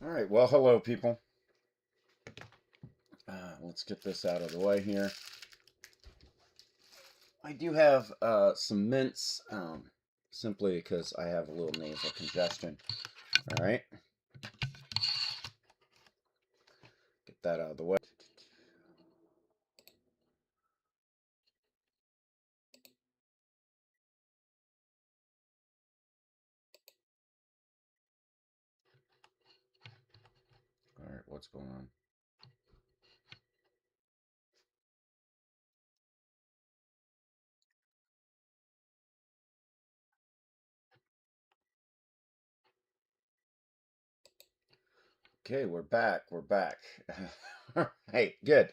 All right, well, hello, people. Let's get this out of the way here. I do have some mints, simply because I have a little nasal congestion. All right, get that out of the way. All right, what's going on? Okay, we're back. We're back. Hey, good.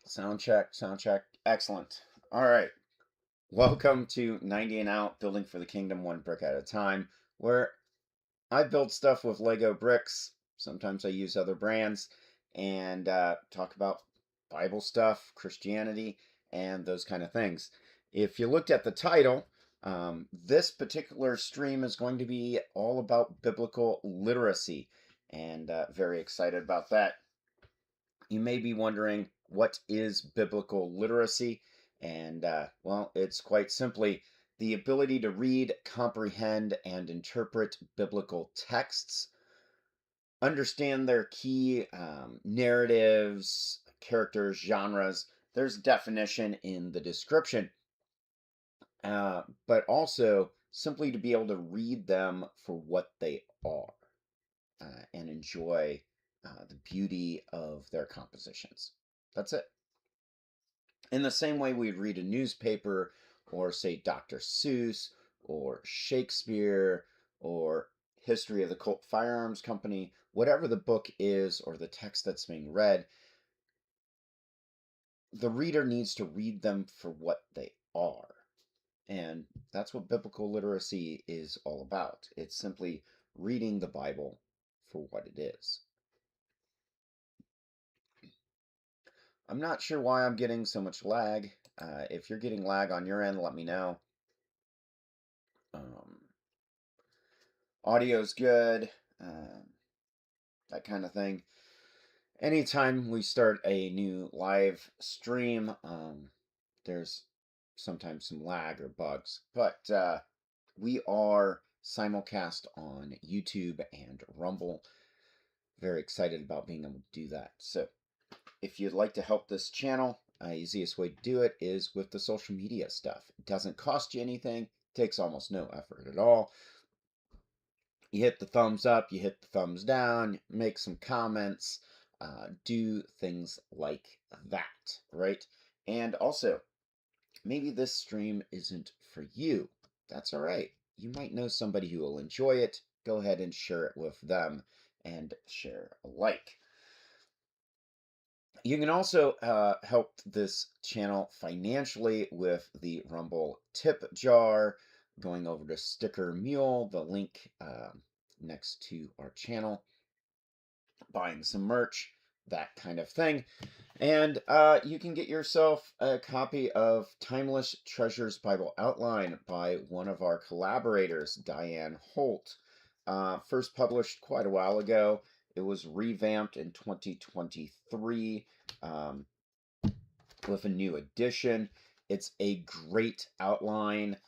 Sound check, sound check. Excellent. All right. Welcome to 90 and Out, Building for the Kingdom, one brick at a time, where I build stuff with Lego bricks. Sometimes I use other brands and talk about Bible stuff, Christianity, and those kind of things. If you looked at the title, this particular stream is going to be all about biblical literacy, and very excited about that. You may be wondering, what is biblical literacy? And, well, it's quite simply the ability to read, comprehend, and interpret biblical texts, understand their key narratives, characters, genres. There's definition in the description, but also simply to be able to read them for what they are and enjoy the beauty of their compositions. That's it. In the same way we'd read a newspaper or, say, Dr. Seuss or Shakespeare or History of the Colt Firearms Company, whatever the book is or the text that's being read, the reader needs to read them for what they are. And that's what biblical literacy is all about. It's simply reading the Bible for what it is. I'm not sure why I'm getting so much lag. If you're getting lag on your end, let me know. Audio's good, that kind of thing. Anytime we start a new live stream, there's sometimes some lag or bugs, but we are simulcast on YouTube and Rumble. Very excited about being able to do that. So if you'd like to help this channel, easiest way to do it is with the social media stuff. It doesn't cost you anything, takes almost no effort at all. You hit the thumbs up, you hit the thumbs down, make some comments, do things like that, right? And also, maybe this stream isn't for you. That's all right. You might know somebody who will enjoy it. Go ahead and share it with them and share alike. You can also help this channel financially with the Rumble tip jar, going over to Sticker Mule, the link next to our channel, buying some merch, that kind of thing. And you can get yourself a copy of Timeless Treasures Bible Outline by one of our collaborators, Diane Holt. First published quite a while ago. It was revamped in 2023 with a new edition. It's a great outline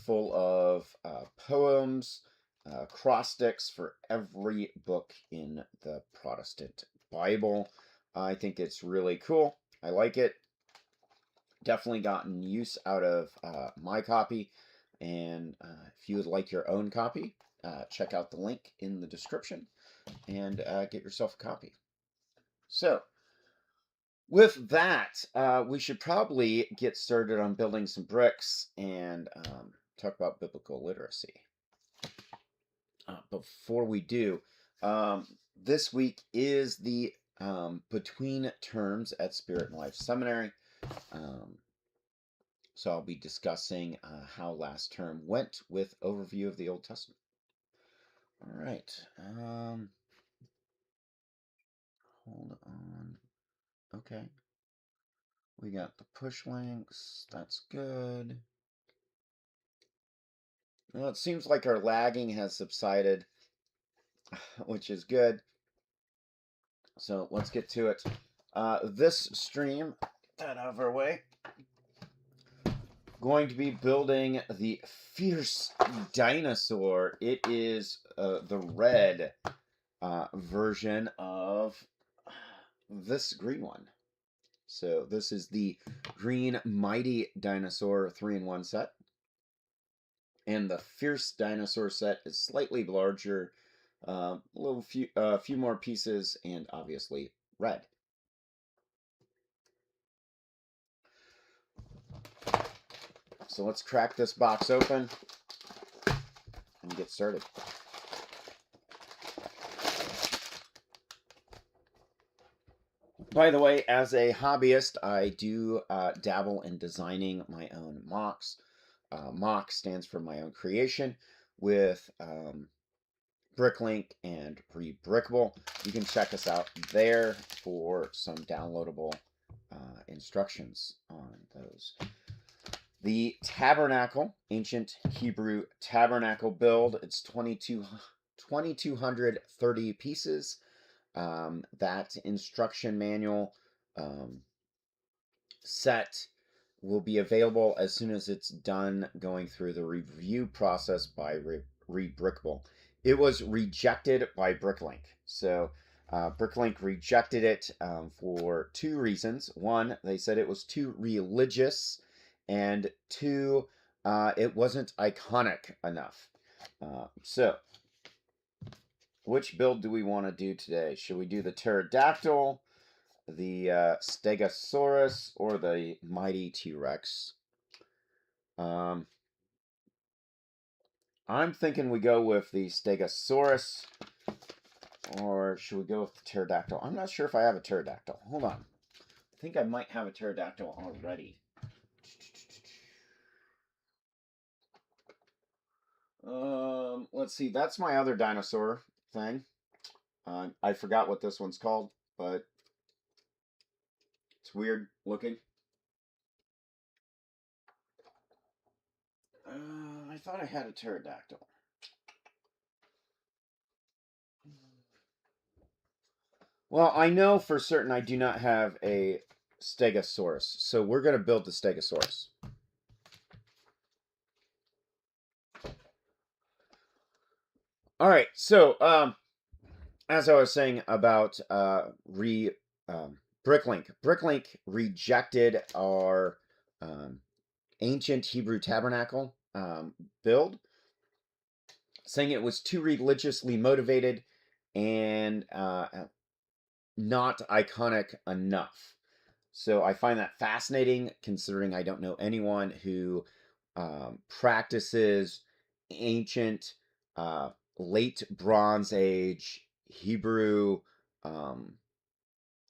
full of poems, acrostics for every book in the Protestant Bible. I think it's really cool. I like it. Definitely gotten use out of my copy. And if you would like your own copy, check out the link in the description and get yourself a copy. So, with that, we should probably get started on building some bricks and talk about biblical literacy. Before we do, this week is the between terms at Spirit and Life Seminary. So I'll be discussing how last term went with overview of the Old Testament. All right. Hold on. Okay. We got the push links. That's good. Well, it seems like our lagging has subsided. which is good. So let's get to it. This stream, get that out of our way. Going to be building the Fierce Dinosaur. It is the red version of this green one. So this is the Green Mighty Dinosaur 3-in-1 set. And the Fierce Dinosaur set is slightly larger, a few more pieces, and obviously red. So let's crack this box open and get started. By the way, as a hobbyist, I do dabble in designing my own MOCs. MOC stands for my own creation with Bricklink and Rebrickable. You can check us out there for some downloadable instructions on those. The Tabernacle, ancient Hebrew tabernacle build. It's 2,230 pieces. That instruction manual set will be available as soon as it's done going through the review process by Rebrickable. It was rejected by Bricklink. So Bricklink rejected it for two reasons. One, they said it was too religious, and two, it wasn't iconic enough. So which build do we want to do today? Should we do the pterodactyl, the Stegosaurus, or the mighty T-Rex? I'm thinking we go with the Stegosaurus, or should we go with the pterodactyl? I'm not sure if I have a pterodactyl. Hold on. I think I might have a pterodactyl already. Let's see. That's my other dinosaur thing. I forgot what this one's called, but it's weird looking. I thought I had a pterodactyl. Well, I know for certain I do not have a Stegosaurus, so we're going to build the Stegosaurus. All right, so as I was saying about Bricklink, Bricklink rejected our ancient Hebrew tabernacle build, saying it was too religiously motivated and not iconic enough. So I find that fascinating, considering I don't know anyone who practices ancient, late Bronze Age Hebrew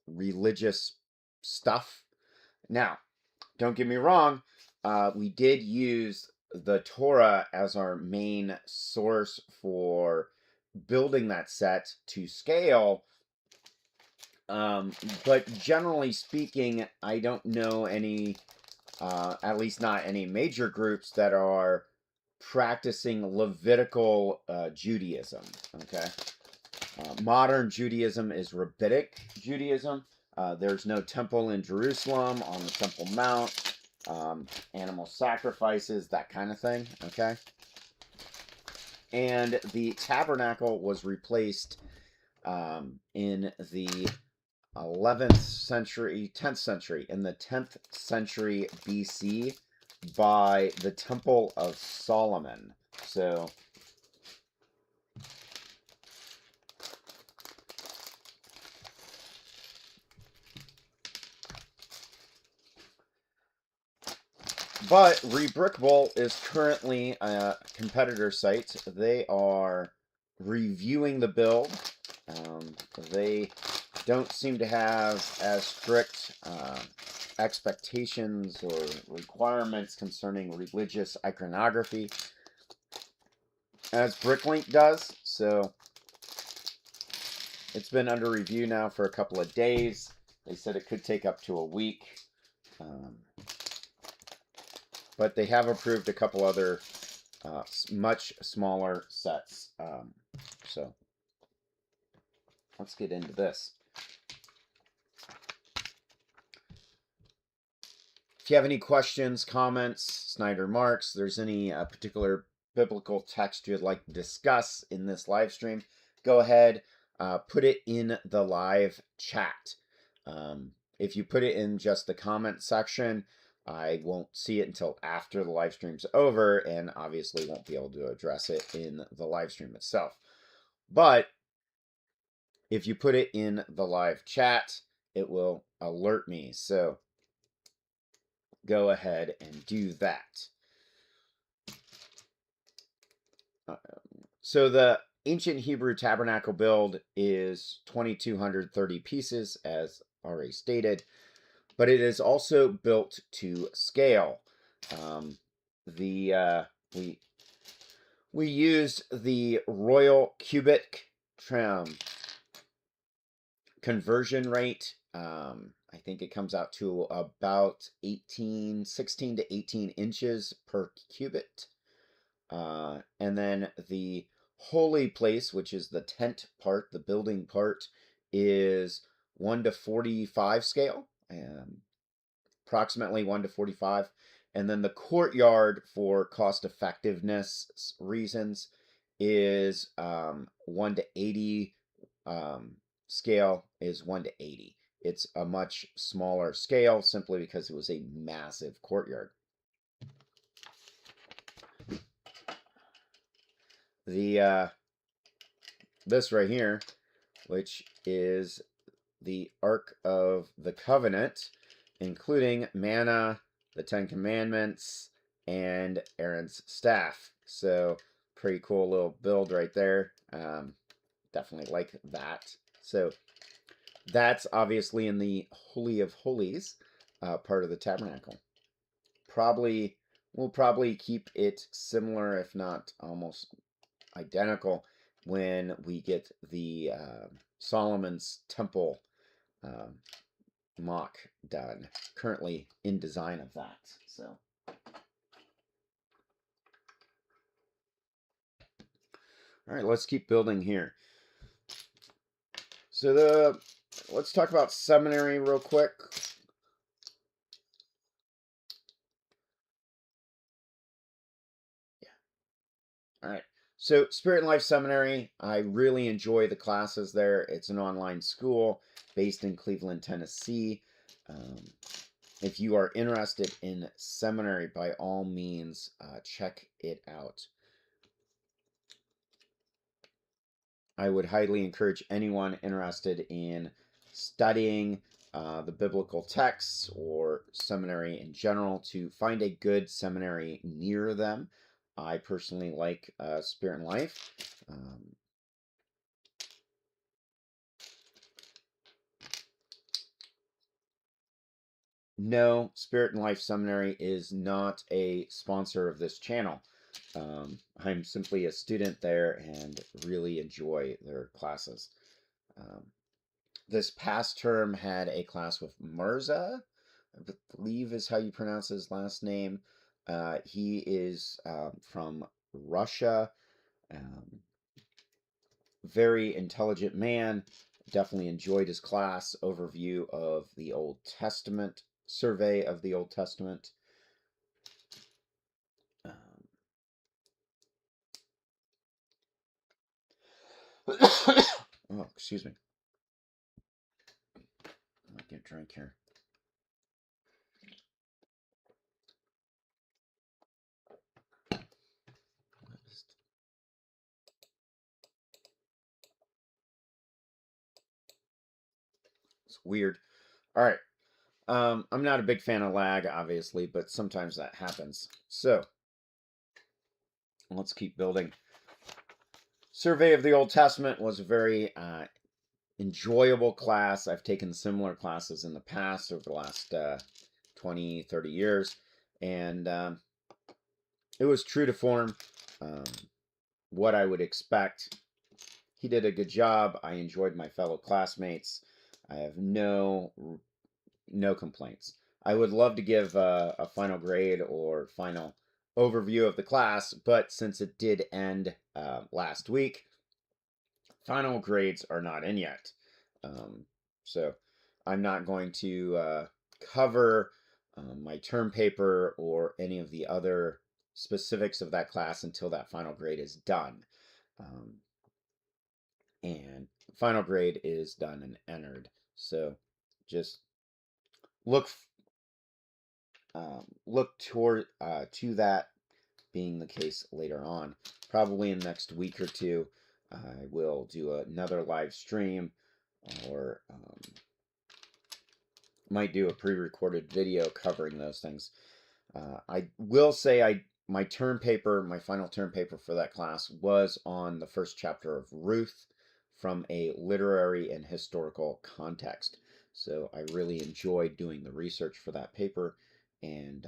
religious stuff. Now, don't get me wrong, we did use the Torah as our main source for building that set to scale. But generally speaking, I don't know any, at least not any major groups that are practicing Levitical Judaism. Okay, modern Judaism is Rabbinic Judaism. There's no temple in Jerusalem on the Temple Mount, animal sacrifices, that kind of thing. Okay, and the tabernacle was replaced in the 11th century, 10th century, in the 10th century BC by the Temple of Solomon. So but Rebrickable is currently a competitor site. They are reviewing the build. They don't seem to have as strict expectations or requirements concerning religious iconography as Bricklink does. So it's been under review now for a couple of days. They said it could take up to a week. But they have approved a couple other much smaller sets. So let's get into this. If you have any questions, comments, Snyder marks, there's any particular biblical text you'd like to discuss in this live stream, go ahead, put it in the live chat. If you put it in just the comment section, I won't see it until after the live stream's over, and obviously won't be able to address it in the live stream itself. But if you put it in the live chat, it will alert me. So go ahead and do that. So the ancient Hebrew tabernacle build is 2,230 pieces, as already stated, but it is also built to scale. We used the Royal Cubic conversion rate. I think it comes out to about 16 to 18 inches per cubit. And then the holy place, which is the tent part, the building part, is 1 to 45 scale, approximately 1 to 45. And then the courtyard, for cost effectiveness reasons, is 1 to 80 scale, is 1 to 80. It's a much smaller scale simply because it was a massive courtyard. This right here, which is the Ark of the Covenant, including manna, the Ten Commandments, and Aaron's staff. So pretty cool little build right there. Definitely like that. So that's obviously in the Holy of Holies part of the tabernacle. We'll probably keep it similar, if not almost identical, when we get the Solomon's Temple mock done. Currently in design of that. So all right, let's keep building here. So let's talk about seminary real quick. All right. So Spirit and Life Seminary, I really enjoy the classes there. It's an online school based in Cleveland, Tennessee. If you are interested in seminary, by all means, check it out. I would highly encourage anyone interested in studying the biblical texts or seminary in general to find a good seminary near them. I personally like Spirit and Life. No, Spirit and Life Seminary is not a sponsor of this channel. I'm simply a student there and really enjoy their classes. This past term had a class with Mirza, I believe is how you pronounce his last name. He is from Russia. Very intelligent man. Definitely enjoyed his class. Overview of the Old Testament, survey of the Old Testament. Oh, excuse me. I might get a drink here. It's weird. All right. I'm not a big fan of lag, obviously, but sometimes that happens. So, let's keep building. Survey of the Old Testament was a very enjoyable class. I've taken similar classes in the past over the last 20, 30 years, and it was true to form, what I would expect. He did a good job. I enjoyed my fellow classmates. I have no complaints. I would love to give a final grade or final overview of the class, but since it did end last week, Final grades are not in yet. So I'm not going to cover my term paper or any of the other specifics of that class until that final grade is done. And final grade is done and entered. So just look look toward to that being the case later on. Probably in the next week or two, I will do another live stream, or might do a pre-recorded video covering those things. I will say my term paper, my final term paper for that class was on the first chapter of Ruth from a literary and historical context. So I really enjoyed doing the research for that paper and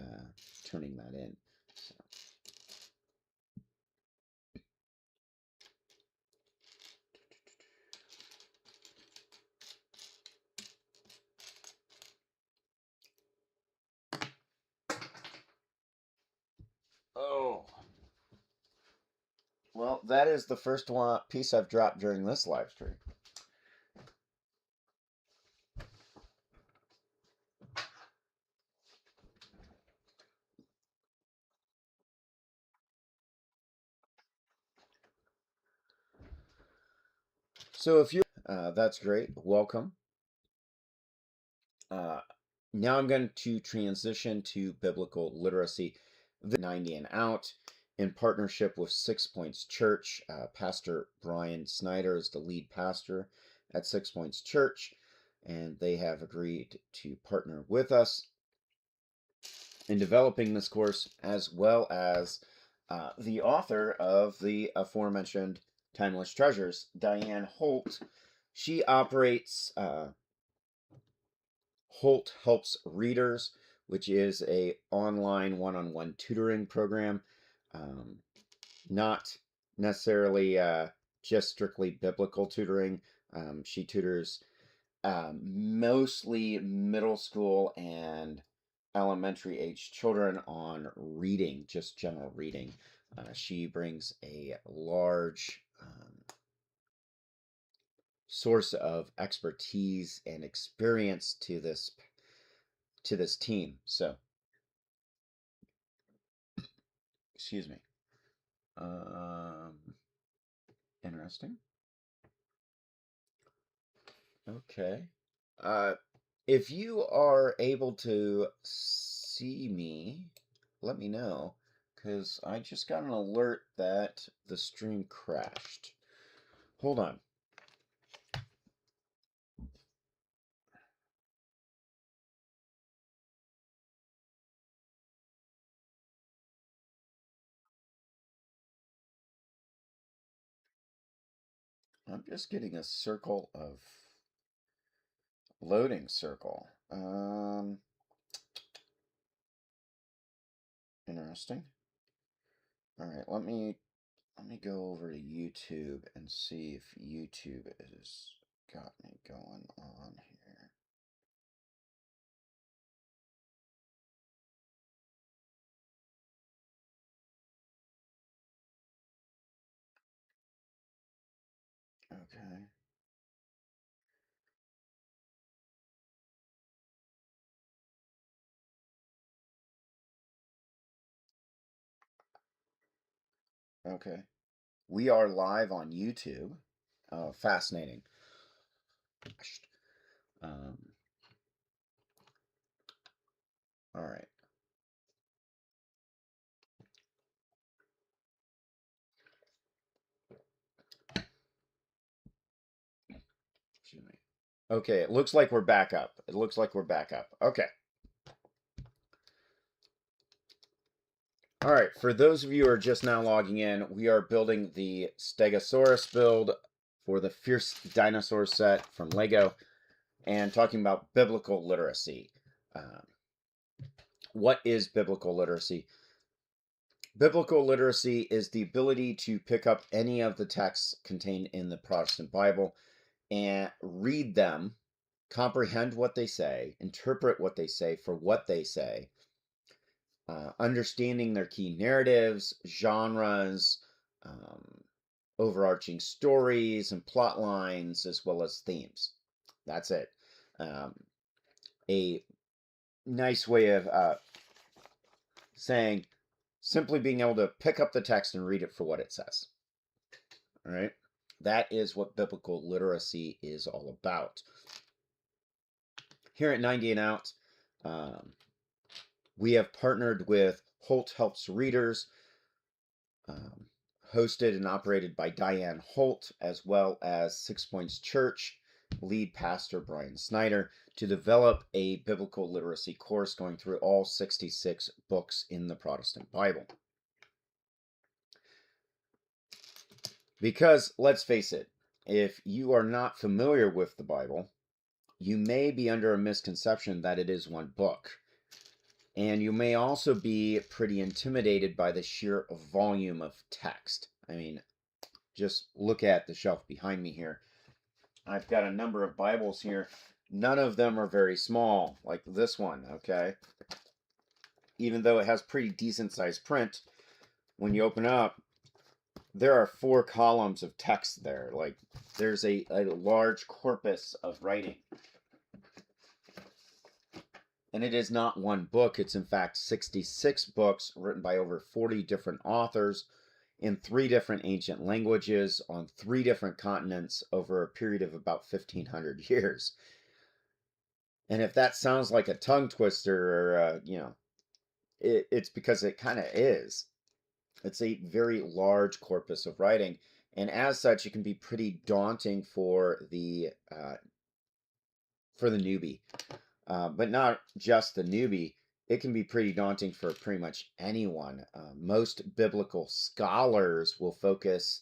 turning that in. So. Oh. Well, that is the first piece I've dropped during this live stream. So if you, that's great. Welcome. Now I'm going to transition to biblical literacy, the 90 and out, in partnership with 6 Points Church. Pastor Brian Snyder is the lead pastor at 6 Points Church, and they have agreed to partner with us in developing this course, as well as the author of the aforementioned Timeless Treasures, Diane Holt. She operates Holt Helps Readers, which is a online one-on-one tutoring program, not necessarily just strictly biblical tutoring. She tutors mostly middle school and elementary age children on reading, just general reading. She brings a large source of expertise and experience to this team. So, excuse me. Interesting. Okay. Uh, if you are able to see me, let me know, because I just got an alert that the stream crashed. Hold on. I'm just getting a circle of loading circle. Interesting. All right, let me go over to YouTube and see if YouTube has got me going on here. Okay. Okay. We are live on YouTube. Fascinating. Um, all right. Excuse me. Okay, it looks like we're back up. It looks like we're back up. Okay. All right. For those of you who are just now logging in, we are building the Stegosaurus build for the Fierce Dinosaur set from Lego and talking about biblical literacy. What is biblical literacy? Biblical literacy is the ability to pick up any of the texts contained in the Protestant Bible and read them, comprehend what they say, interpret what they say for what they say, understanding their key narratives, genres, overarching stories and plot lines as well as themes. That's it. A nice way of saying simply being able to pick up the text and read it for what it says. All right? That is what biblical literacy is all about. Here at 90 and Out, we have partnered with Holt Helps Readers, hosted and operated by Diane Holt, as well as Six Points Church lead pastor Brian Snyder, to develop a biblical literacy course going through all 66 books in the Protestant Bible. Because, let's face it, if you are not familiar with the Bible, you may be under a misconception that it is one book. And you may also be pretty intimidated by the sheer volume of text. I mean, just look at the shelf behind me here. I've got a number of Bibles here. None of them are very small, like this one, okay? Even though it has pretty decent sized print, when you open up, there are 4 columns of text there. Like, there's a large corpus of writing. And it is not one book. It's in fact 66 books written by over 40 different authors in 3 different ancient languages on 3 different continents over a period of about 1,500 years. And if that sounds like a tongue twister, or, it's because it kind of is. It's a very large corpus of writing. And as such, it can be pretty daunting for the newbie. But not just the newbie. It can be pretty daunting for pretty much anyone. Most biblical scholars will focus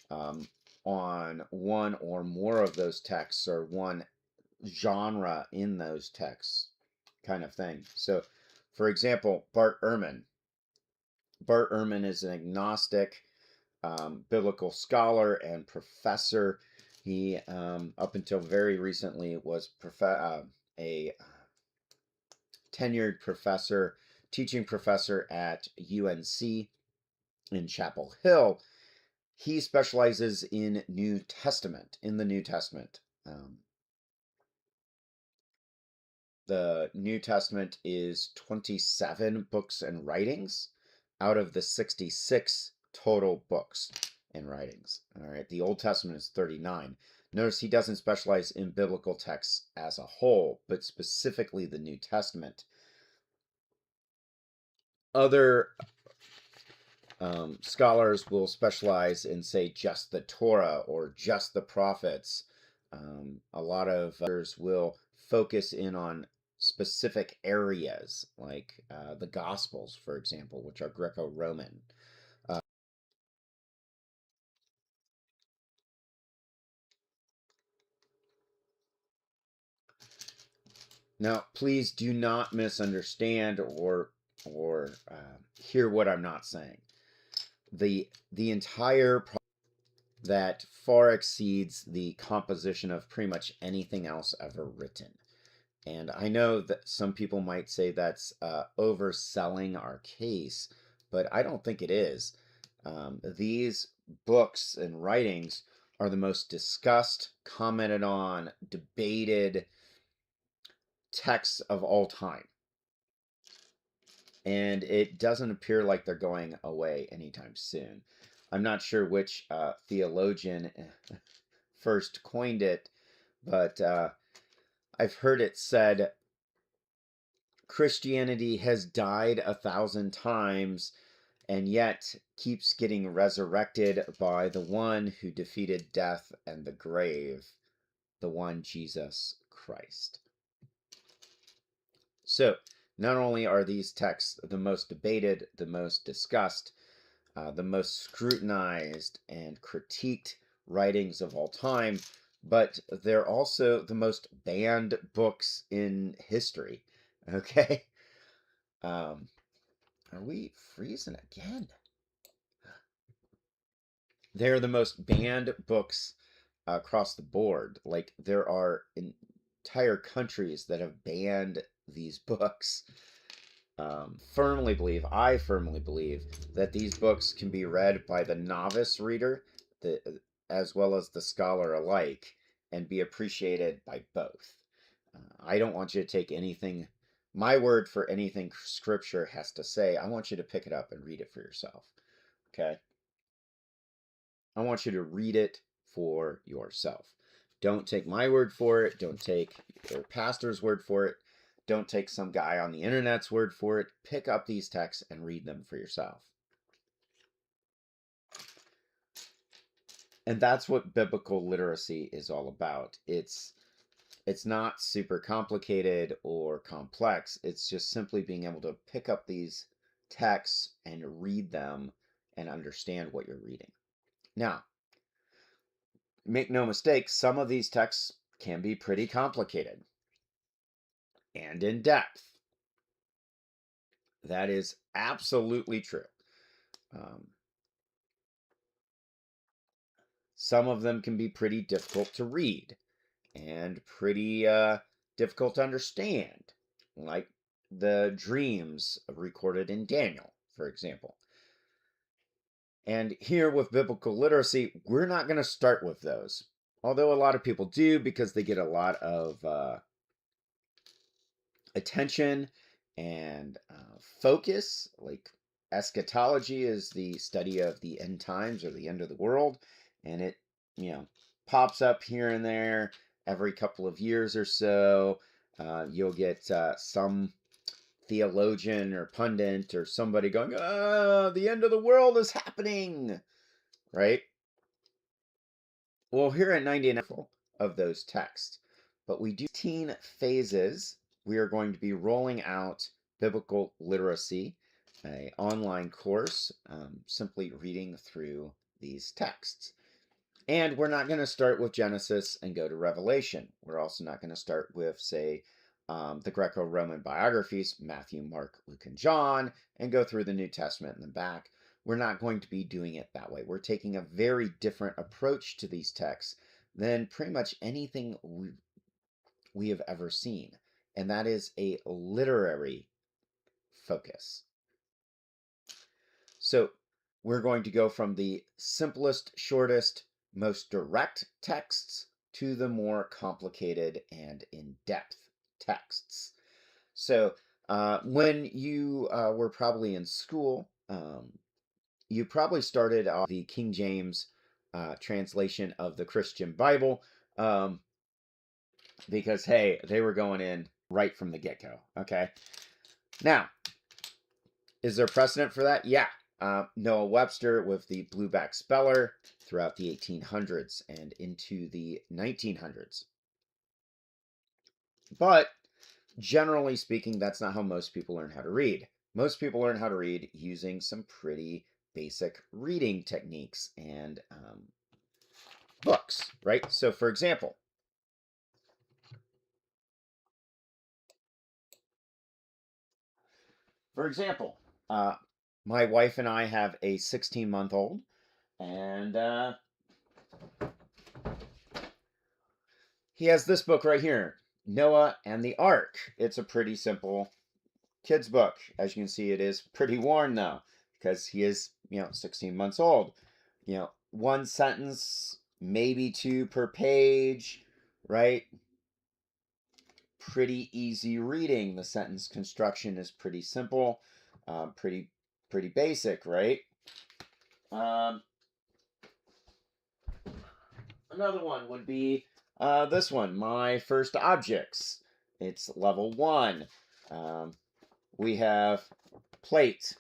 on one or more of those texts or one genre in those texts, kind of thing. So, for example, Bart Ehrman. Bart Ehrman is an agnostic biblical scholar and professor. He, up until very recently, was a tenured professor, teaching professor at UNC in Chapel Hill. He specializes in the New Testament. The New Testament is 27 books and writings out of the 66 total books and writings. All right, the Old Testament is 39. Notice he doesn't specialize in biblical texts as a whole, but specifically the New Testament. Other scholars will specialize in, say, just the Torah or just the prophets. A lot of others will focus in on specific areas, like the Gospels, for example, which are Greco-Roman. Now, please do not misunderstand or hear what I'm not saying. The entire that far exceeds the composition of pretty much anything else ever written. And I know that some people might say that's overselling our case, but I don't think it is. These books and writings are the most discussed, commented on, debated texts of all time. And it doesn't appear like they're going away anytime soon. I'm not sure which theologian first coined it, but I've heard it said, Christianity has died 1,000 times and yet keeps getting resurrected by the one who defeated death and the grave, the one Jesus Christ. So, not only are these texts the most debated, the most discussed, the most scrutinized and critiqued writings of all time, but they're also the most banned books in history. Okay? Are we freezing again? They're the most banned books across the board. Like, there are entire countries that have banned these books. I firmly believe that these books can be read by the novice reader as well as the scholar alike, and be appreciated by both. I don't want you to take anything, my word for anything Scripture has to say. I want you to pick it up and read it for yourself. Okay? I want you to read it for yourself. Don't take my word for it. Don't take your pastor's word for it. Don't take some guy on the internet's word for it. Pick up these texts and read them for yourself. And that's what biblical literacy is all about. It's not super complicated or complex. It's just simply being able to pick up these texts and read them and understand what you're reading. Now, make no mistake, some of these texts can be pretty complicated and in depth. That is absolutely true. Some of them can be pretty difficult to read and pretty difficult to understand, like the dreams recorded in Daniel, for example. And here with biblical literacy, we're not going to start with those, although a lot of people do because they get a lot of attention and focus. Like eschatology is the study of the end times or the end of the world, and it pops up here and there every couple of years or so. You'll get some theologian or pundit or somebody going, the end of the world is happening, right? Well, here at 99 of those texts, but we do 15 phases. We are going to be rolling out biblical literacy, an online course, simply reading through these texts. And we're not going to start with Genesis and go to Revelation. We're also not going to start with, say, the Greco-Roman biographies, Matthew, Mark, Luke, and John, and go through the New Testament in the back. We're not going to be doing it that way. We're taking a very different approach to these texts than pretty much anything we have ever seen, and that is a literary focus. So we're going to go from the simplest, shortest, most direct texts to the more complicated and in-depth texts. So when you were probably in school, you probably started off the King James translation of the Christian Bible because, hey, they were going in right from the get-go, okay? Now, is there precedent for that? Yeah. Noah Webster with the blueback speller throughout the 1800s and into the 1900s. But generally speaking, that's not how most people learn how to read. Most people learn how to read using some pretty basic reading techniques and books, right? So for example, my wife and I have a 16-month-old, and he has this book right here, Noah and the Ark. It's a pretty simple kid's book. As you can see, it is pretty worn though, because he is, 16 months old. One sentence, maybe two per page, right? Pretty easy reading. The sentence construction is pretty simple, pretty basic, right? Another one would be this one, My First Objects. It's level 1. We have plate,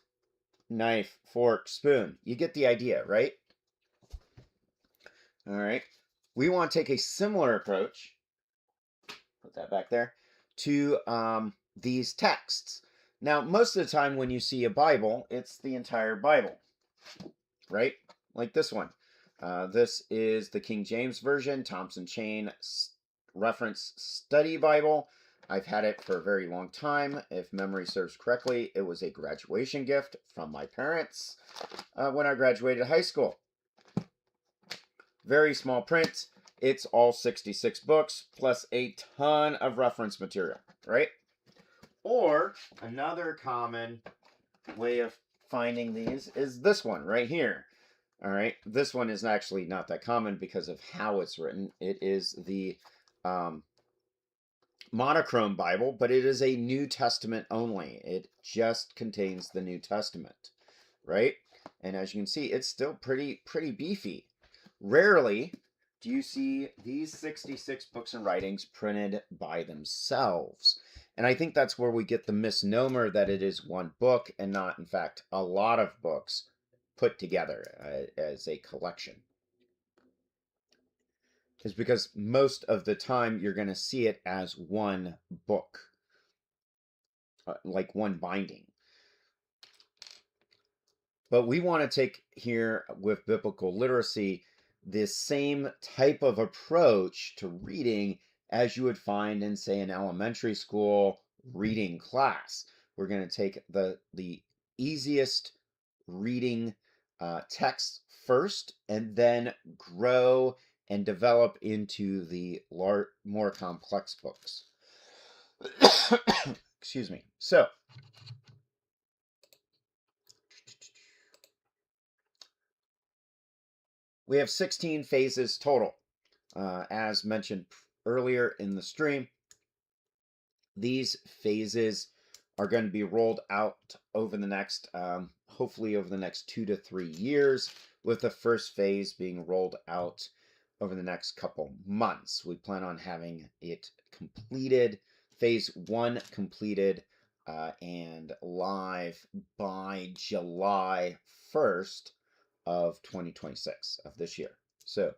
knife, fork, spoon. You get the idea, right? All right. We want to take a similar approach, put that back there, to these texts. Now, most of the time when you see a Bible, it's the entire Bible, right? Like this one. This is the King James Version, Thompson Chain Reference Study Bible. I've had it for a very long time. If memory serves correctly, it was a graduation gift from my parents when I graduated high school. Very small print. It's all 66 books plus a ton of reference material, right? Or another common way of finding these is this one right here. All right. This one is actually not that common because of how it's written. It is the um, monochrome Bible, but it is a New Testament only. It just contains the New Testament, right? And as you can see, it's still pretty beefy. Rarely do you see these 66 books and writings printed by themselves. And I think that's where we get the misnomer that it is one book and not, in fact, a lot of books put together as a collection. Is because most of the time you're going to see it as one book, like one binding. But we want to take here with biblical literacy this same type of approach to reading as you would find in, say, an elementary school reading class. We're going to take the easiest reading text first and then grow and develop into the more complex books. Excuse me. So, we have 16 phases total. As mentioned earlier in the stream, these phases are going to be rolled out over the next, hopefully over the next 2 to 3 years, with the first phase being rolled out over the next couple months. We plan on having it completed, phase 1 completed and live by July 1st of 2026 of this year. So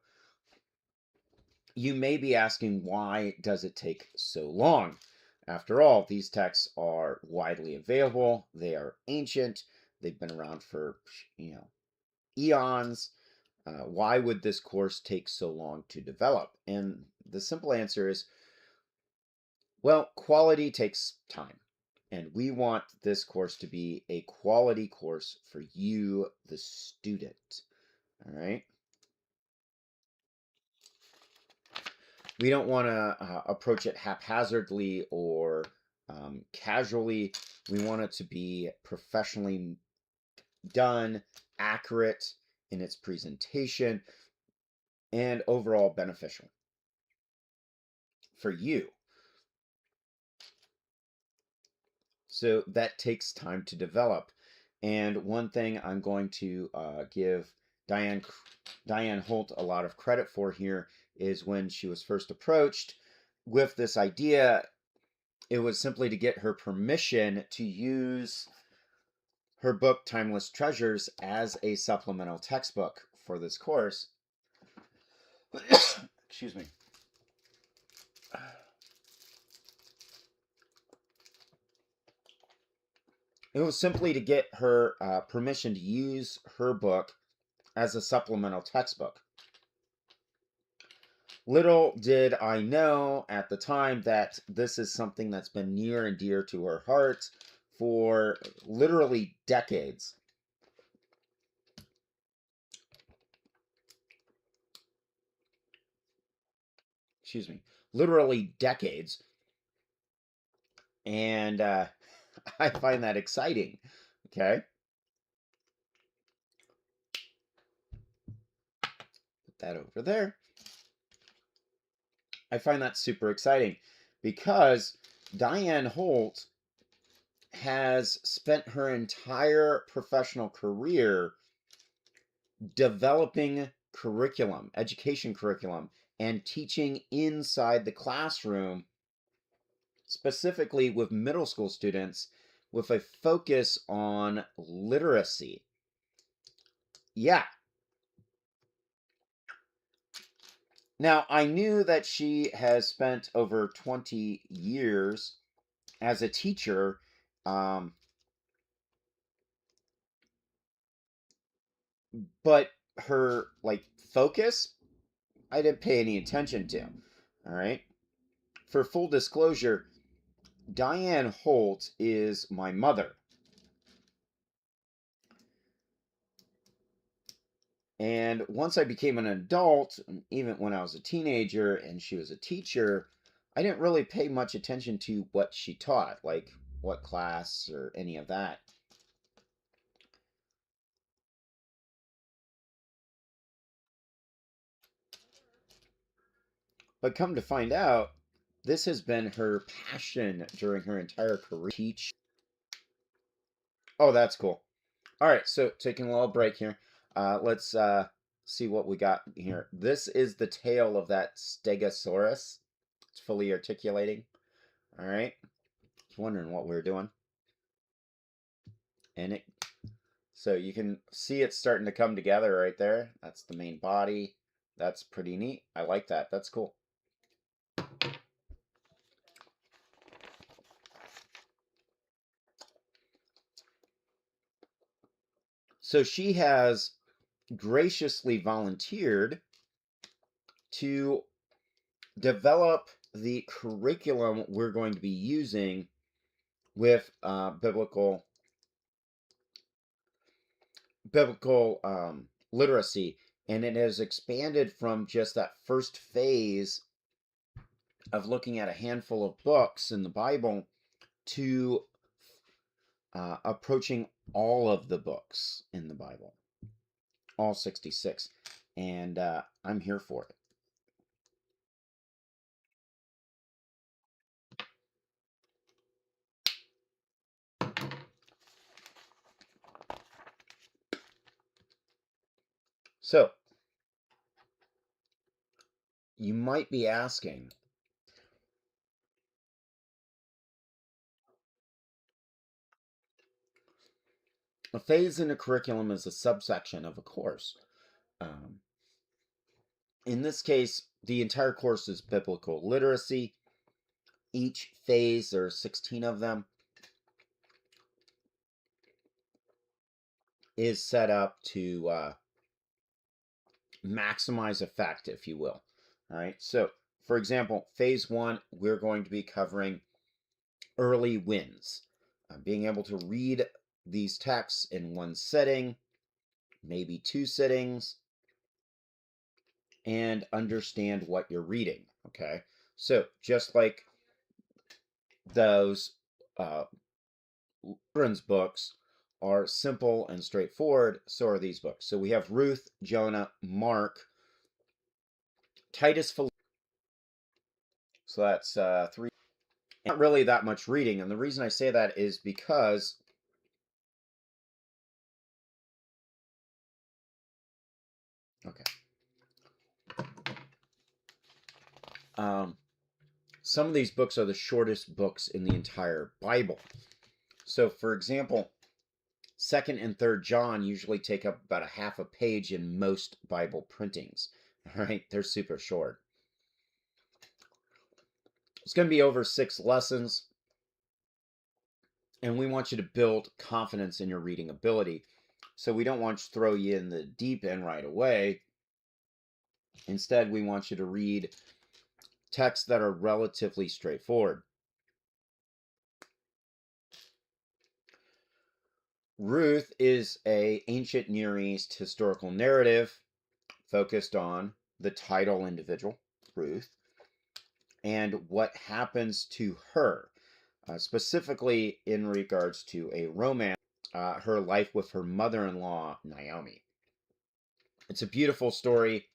you may be asking, why does it take so long? After all, these texts are widely available. They are ancient. They've been around for, eons. Why would this course take so long to develop? And the simple answer is, well, quality takes time. And we want this course to be a quality course for you, the student. All right. We don't want to approach it haphazardly or casually. We want it to be professionally done, accurate in its presentation, and overall beneficial for you. So that takes time to develop. And one thing I'm going to give Diane Holt a lot of credit for here is when she was first approached with this idea, it was simply to get her permission to use her book Timeless Treasures as a supplemental textbook for this course. Excuse me. It was simply to get her permission to use her book as a supplemental textbook. Little did I know at the time that this is something that's been near and dear to her heart for literally decades. Excuse me. Literally decades. And I find that exciting. Okay. Put that over there. I find that super exciting because Diane Holt has spent her entire professional career developing curriculum, education curriculum, and teaching inside the classroom, specifically with middle school students, with a focus on literacy. Yeah. Now, I knew that she has spent over 20 years as a teacher, but her focus, I didn't pay any attention to. All right. For full disclosure, Diane Holt is my mother. And once I became an adult, even when I was a teenager and she was a teacher, I didn't really pay much attention to what she taught, like what class or any of that. But come to find out, this has been her passion during her entire career. Teach. Oh, that's cool. All right, so taking a little break here. Let's see what we got here. This is the tail of that Stegosaurus. It's fully articulating. All right. Just wondering what we were doing. And it, so you can see it's starting to come together right there. That's the main body. That's pretty neat. I like that. That's cool. So she has graciously volunteered to develop the curriculum we're going to be using with biblical literacy, and it has expanded from just that first phase of looking at a handful of books in the Bible to approaching all of the books in the Bible, all 66, and I'm here for it. So, you might be asking, a phase in a curriculum is a subsection of a course. Um, in this case, the entire course is biblical literacy. Each phase, there are 16 of them, is set up to maximize effect, if you will. All right, so for example, phase 1, we're going to be covering early wins, being able to read these texts in one sitting, maybe 2 sittings, and understand what you're reading. Okay, so just like those children's books are simple and straightforward, so are these books. So we have Ruth, Jonah, Mark, Titus, Philippians. So that's 3. Not really that much reading, and the reason I say that is because okay, some of these books are the shortest books in the entire Bible. So, for example, 2nd and 3rd John usually take up about a half a page in most Bible printings. All right, they're super short. It's going to be over 6 lessons, and we want you to build confidence in your reading ability. So we don't want to throw you in the deep end right away. Instead, we want you to read texts that are relatively straightforward. Ruth is a ancient Near East historical narrative focused on the title individual, Ruth, and what happens to her, specifically in regards to a romance, her life with her mother-in-law, Naomi. It's a beautiful story.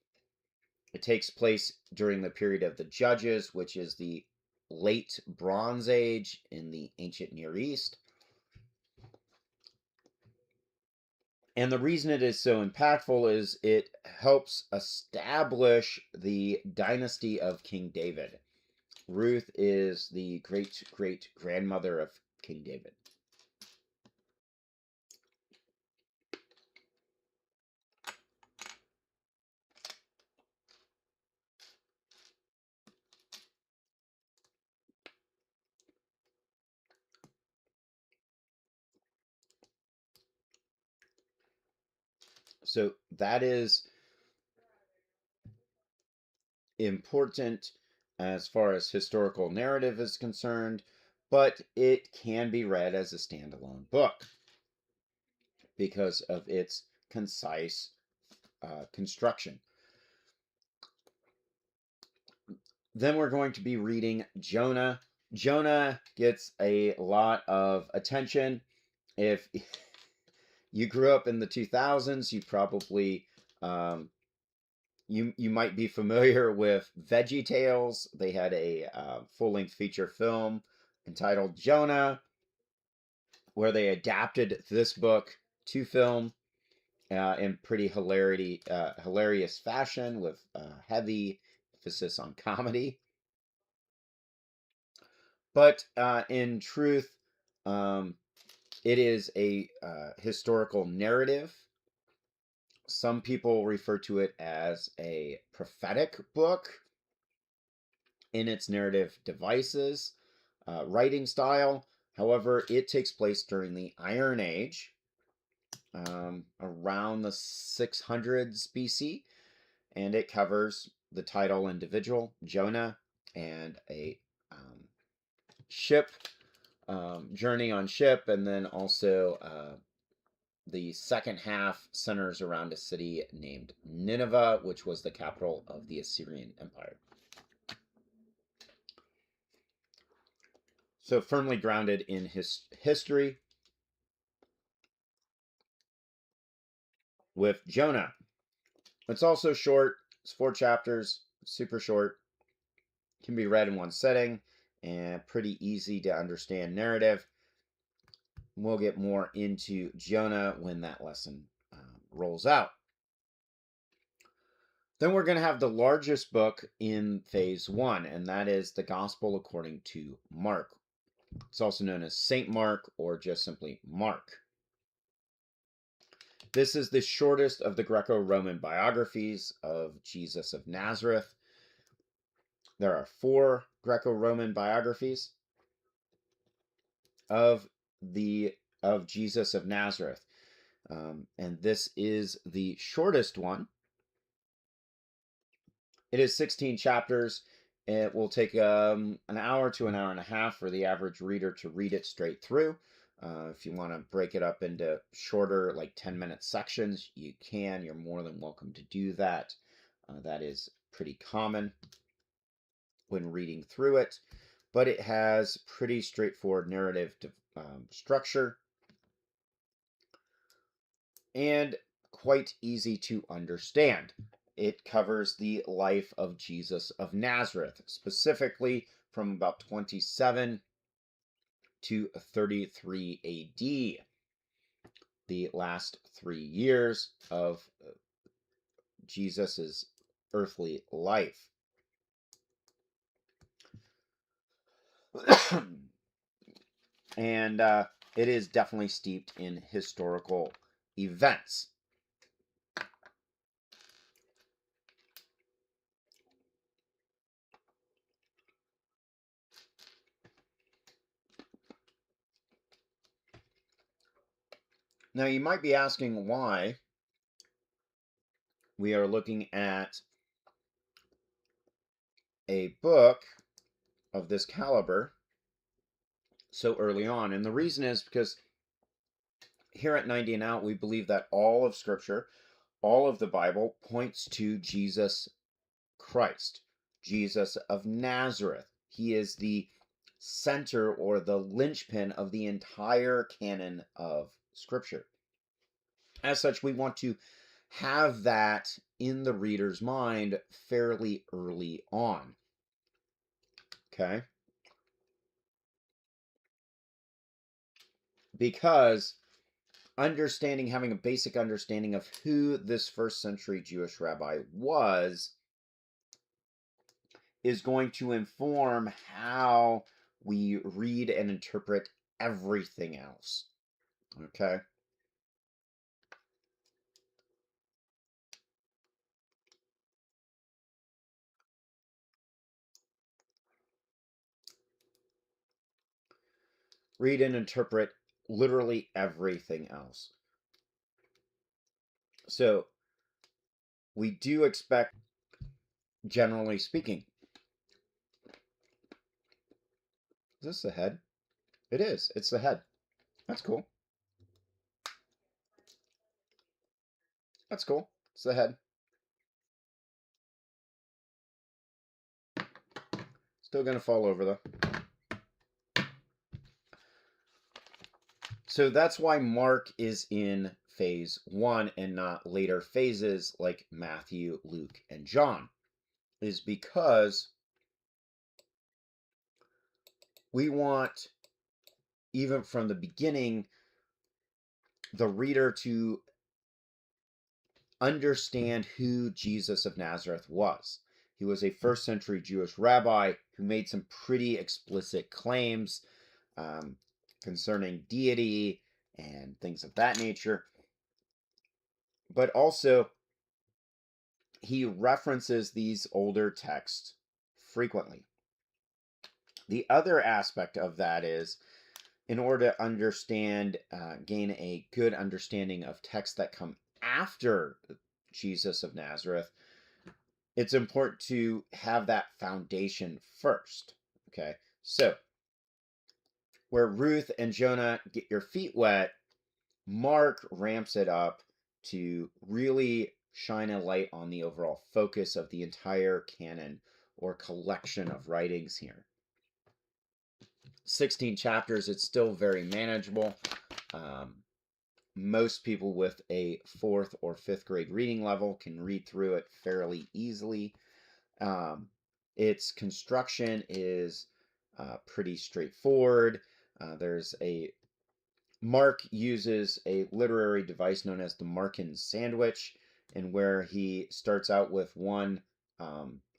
It takes place during the period of the Judges, which is the late Bronze Age in the ancient Near East. And the reason it is so impactful is it helps establish the dynasty of King David. Ruth is the great grandmother of King David. So that is important as far as historical narrative is concerned, but it can be read as a standalone book because of its concise construction. Then we're going to be reading Jonah. Jonah gets a lot of attention. If you grew up in the 2000s, you probably You might be familiar with Veggie Tales. They had a full-length feature film entitled Jonah, where they adapted this book to film in pretty hilarious fashion with heavy emphasis on comedy. But in truth, um, it is a historical narrative. Some people refer to it as a prophetic book in its narrative devices, writing style. However, it takes place during the Iron Age, around the 600s BC, and it covers the title individual, Jonah, and a ship, journey on ship, and then also the second half centers around a city named Nineveh, which was the capital of the Assyrian Empire. So firmly grounded in history. With Jonah, it's also short. It's 4 chapters, super short. Can be read in one setting, and pretty easy to understand narrative. We'll get more into Jonah when that lesson rolls out. Then we're going to have the largest book in phase 1, and that is the Gospel according to Mark. It's also known as Saint Mark or just simply Mark. This is the shortest of the Greco-Roman biographies of Jesus of Nazareth. There are 4 Greco-Roman biographies of Jesus of Nazareth, and this is the shortest one. It is 16 chapters. It will take an hour to an hour and a half for the average reader to read it straight through. If you want to break it up into shorter, like 10-minute sections, you can. You're more than welcome to do that. That is pretty common when reading through it, but it has pretty straightforward narrative structure and quite easy to understand. It covers the life of Jesus of Nazareth, specifically from about 27 to 33 AD, the last 3 years of Jesus's earthly life. And it is definitely steeped in historical events. Now, you might be asking why we are looking at a book of this caliber so early on. And the reason is because here at 90 and Out, we believe that all of Scripture, all of the Bible, points to Jesus Christ, Jesus of Nazareth. He is the center or the linchpin of the entire canon of Scripture. As such, we want to have that in the reader's mind fairly early on. Okay? Because having a basic understanding of who this first century Jewish rabbi was is going to inform how we read and interpret everything else. Okay? Read and interpret literally everything else. So, we do expect, generally speaking. Is this the head? It is. It's the head. That's cool. That's cool. It's the head. Still going to fall over, though. So that's why Mark is in phase one and not later phases like Matthew, Luke, and John, is because we want, even from the beginning, the reader to understand who Jesus of Nazareth was. He was a first century Jewish rabbi who made some pretty explicit claims concerning deity and things of that nature. But also, he references these older texts frequently. The other aspect of that is, in order to understand, gain a good understanding of texts that come after Jesus of Nazareth, it's important to have that foundation first. Okay, so where Ruth and Jonah get your feet wet, Mark ramps it up to really shine a light on the overall focus of the entire canon or collection of writings here. 16 chapters, it's still very manageable. Most people with a 4th or 5th grade reading level can read through it fairly easily. Its construction is pretty straightforward. Mark uses a literary device known as the Markan sandwich, and where he starts out with one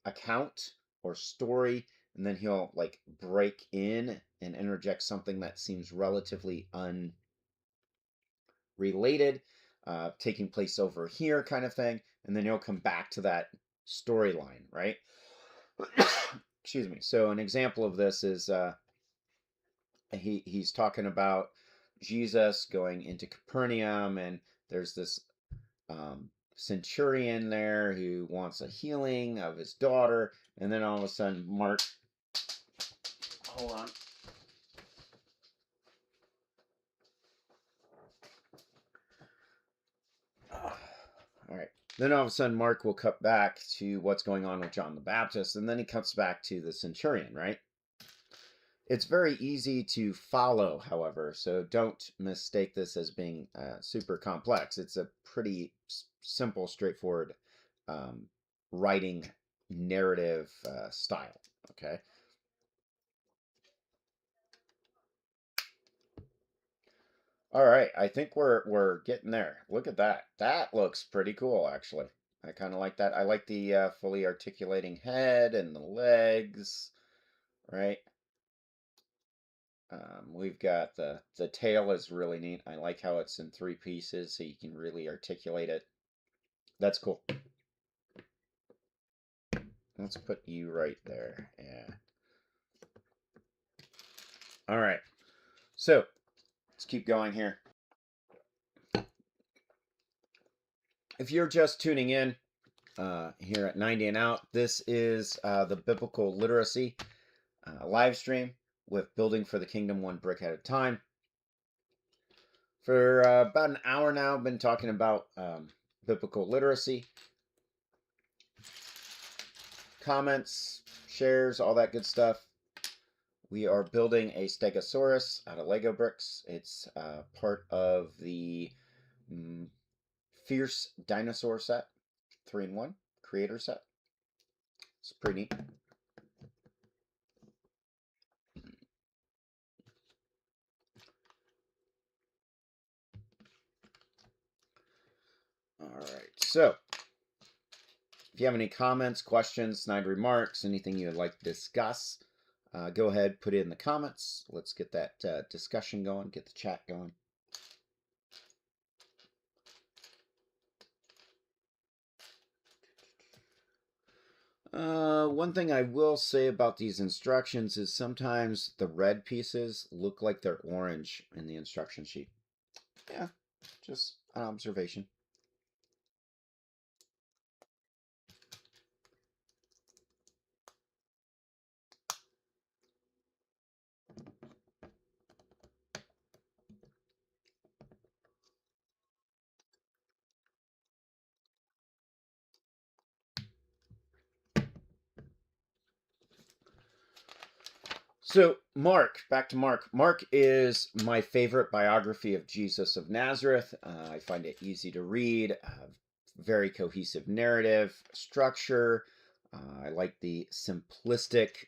account or story, and then he'll like break in and interject something that seems relatively unrelated, taking place over here kind of thing, and then he'll come back to that storyline, right? Excuse me. So an example of this is he's talking about Jesus going into Capernaum, and there's this centurion there who wants a healing of his daughter, and then all of a sudden Mark, hold on. All right. Then all of a sudden Mark will cut back to what's going on with John the Baptist, and then he cuts back to the centurion, right? It's very easy to follow, however, so don't mistake this as being super complex. It's a pretty simple, straightforward writing narrative style, okay? All right, I think we're getting there. Look at that. That looks pretty cool, actually. I kind of like that. I like the fully articulating head and the legs, right? We've got the tail is really neat. I like how it's in 3 pieces so you can really articulate it. That's cool. Let's put you right there. Yeah. All right. So let's keep going here. If you're just tuning in here at 90 and Out, this is the Biblical Literacy live stream with Building for the Kingdom one brick at a time. For about an hour now, I've been talking about biblical literacy. Comments, shares, all that good stuff. We are building a Stegosaurus out of Lego bricks. It's part of the Fierce Dinosaur set, 3-in-1 creator set. It's pretty neat. All right, so if you have any comments, questions, snide remarks, anything you would like to discuss, go ahead, put it in the comments. Let's get that discussion going, get the chat going. One thing I will say about these instructions is sometimes the red pieces look like they're orange in the instruction sheet. Yeah, just an observation. So, Mark, back to Mark. Mark is my favorite biography of Jesus of Nazareth. I find it easy to read, very cohesive narrative structure. I like the simplistic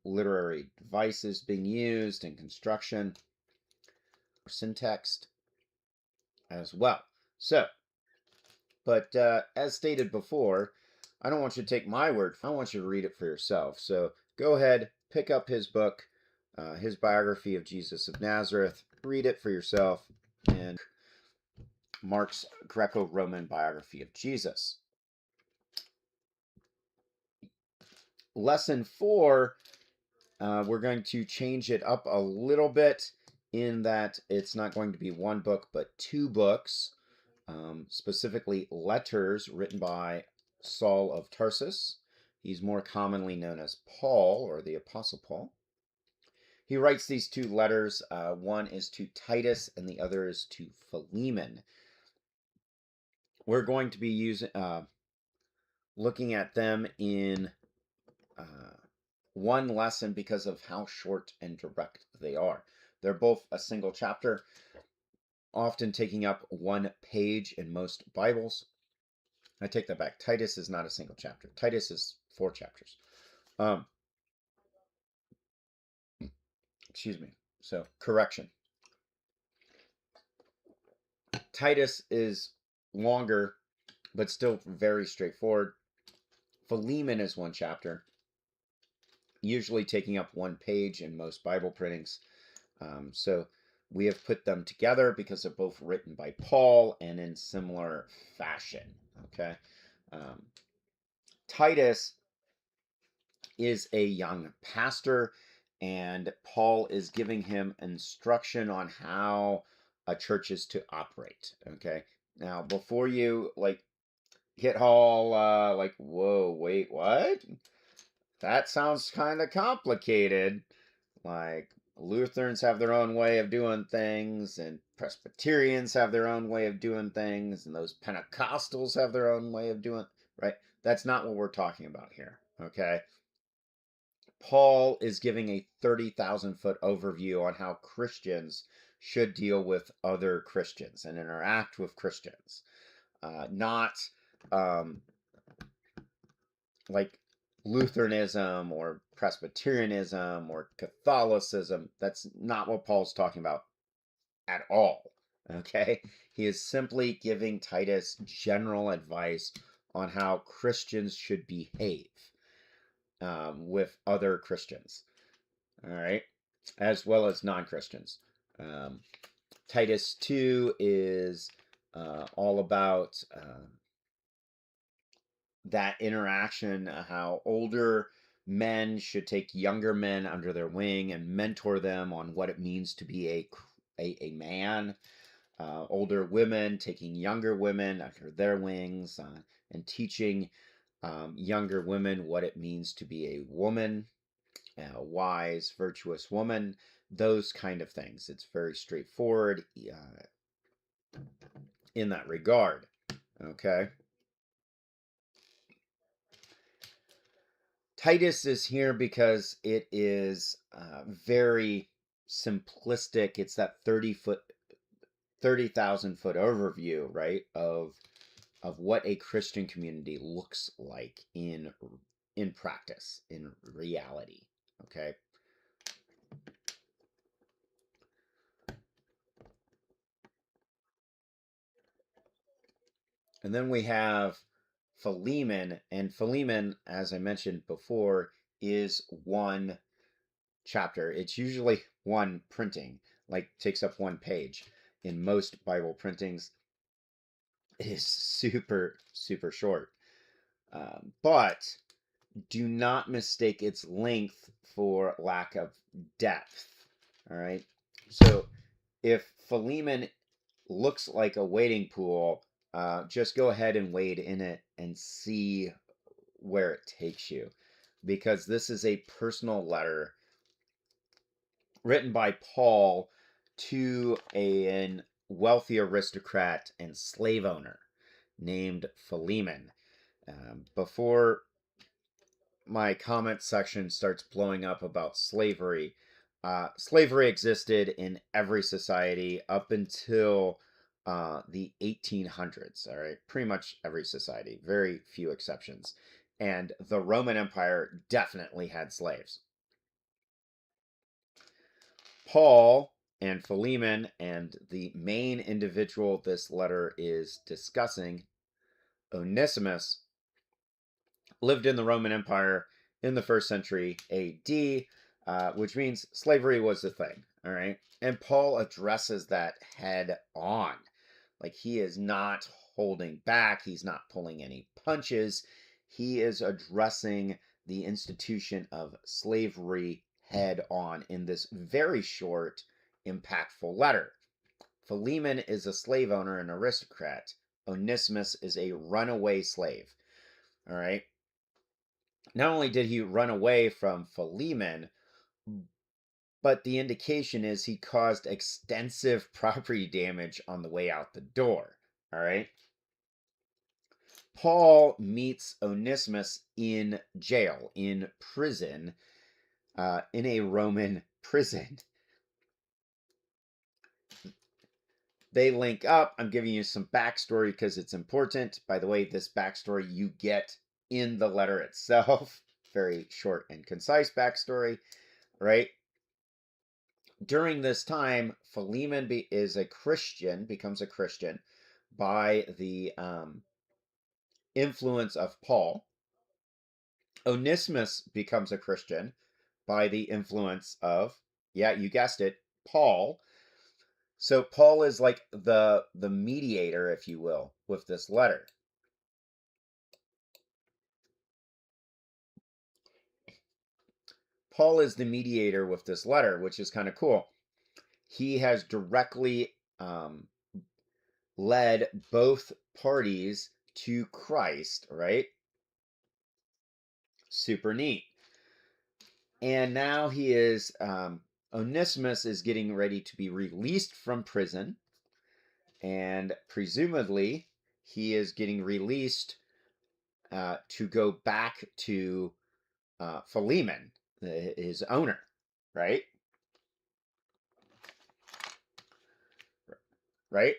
literary devices being used in construction, syntax as well. So, but as stated before, I don't want you to take my word. I want you to read it for yourself. So go ahead, pick up his book, his biography of Jesus of Nazareth. Read it for yourself, and Mark's Greco-Roman biography of Jesus. Lesson 4, we're going to change it up a little bit in that it's not going to be one book, but 2 books, specifically letters written by Saul of Tarsus. He's more commonly known as Paul, or the Apostle Paul. He writes these 2 letters. One is to Titus and the other is to Philemon. We're going to be looking at them in one lesson because of how short and direct they are. They're both a single chapter, often taking up 1 page in most Bibles. I take that back. Titus is not a single chapter. Titus is 4 chapters. Excuse me. So, correction. Titus is longer, but still very straightforward. Philemon is 1 chapter, usually taking up 1 page in most Bible printings. So we have put them together because they're both written by Paul and in similar fashion. Okay. Titus is a young pastor, and Paul is giving him instruction on how a church is to operate. Okay. Now, before you hit all whoa, wait, what? That sounds kind of complicated. Like, Lutherans have their own way of doing things, and Presbyterians have their own way of doing things, and those Pentecostals have their own way of doing, right? That's not what we're talking about here, okay? Paul is giving a 30,000-foot overview on how Christians should deal with other Christians and interact with Christians. Not like Lutheranism or Presbyterianism or Catholicism. That's not what Paul's talking about at all. Okay? He is simply giving Titus general advice on how Christians should behave with other Christians. All right? As well as non Christians. Titus 2 is all about that interaction, how older men should take younger men under their wing and mentor them on what it means to be a man. Older women taking younger women under their wings and teaching younger women what it means to be a woman, a wise, virtuous woman, those kind of things. It's very straightforward in that regard. Okay. Titus is here because it is very simplistic. It's that 30,000-foot overview, right, of what a Christian community looks like in practice, in reality. Okay. And then we have Philemon, and Philemon, as I mentioned before, is 1 chapter. It's usually 1 printing, takes up 1 page. In most Bible printings, it is super, super short. But do not mistake its length for lack of depth. All right. So if Philemon looks like a wading pool, just go ahead and wade in it and see where it takes you. Because this is a personal letter written by Paul to a wealthy aristocrat and slave owner named Philemon. Before my comment section starts blowing up about slavery. Slavery existed in every society up until the 1800s, all right? Pretty much every society, very few exceptions. And the Roman Empire definitely had slaves. Paul and Philemon, and the main individual this letter is discussing, Onesimus, lived in the Roman Empire in the first century AD, which means slavery was a thing. All right. And Paul addresses that head on. Like, he is not holding back, he's not pulling any punches. He is addressing the institution of slavery head on in this very short, impactful letter. Philemon is a slave owner and aristocrat. Onesimus is a runaway slave. All right. Not only did he run away from Philemon, but the indication is he caused extensive property damage on the way out the door. All right. Paul meets Onesimus in jail, in prison, in a Roman prison. They link up. I'm giving you some backstory because it's important. By the way, this backstory you get in the letter itself. Very short and concise backstory, right? During this time, Philemon becomes a Christian by the influence of Paul. Onesimus becomes a Christian by the influence of, yeah, you guessed it, Paul. So Paul is like the mediator, if you will, with this letter. Paul is the mediator with this letter, which is kind of cool. He has directly led both parties to Christ, right? Super neat. And now he is, Onesimus is getting ready to be released from prison. And presumably, he is getting released to go back to Philemon, his owner, right? Right?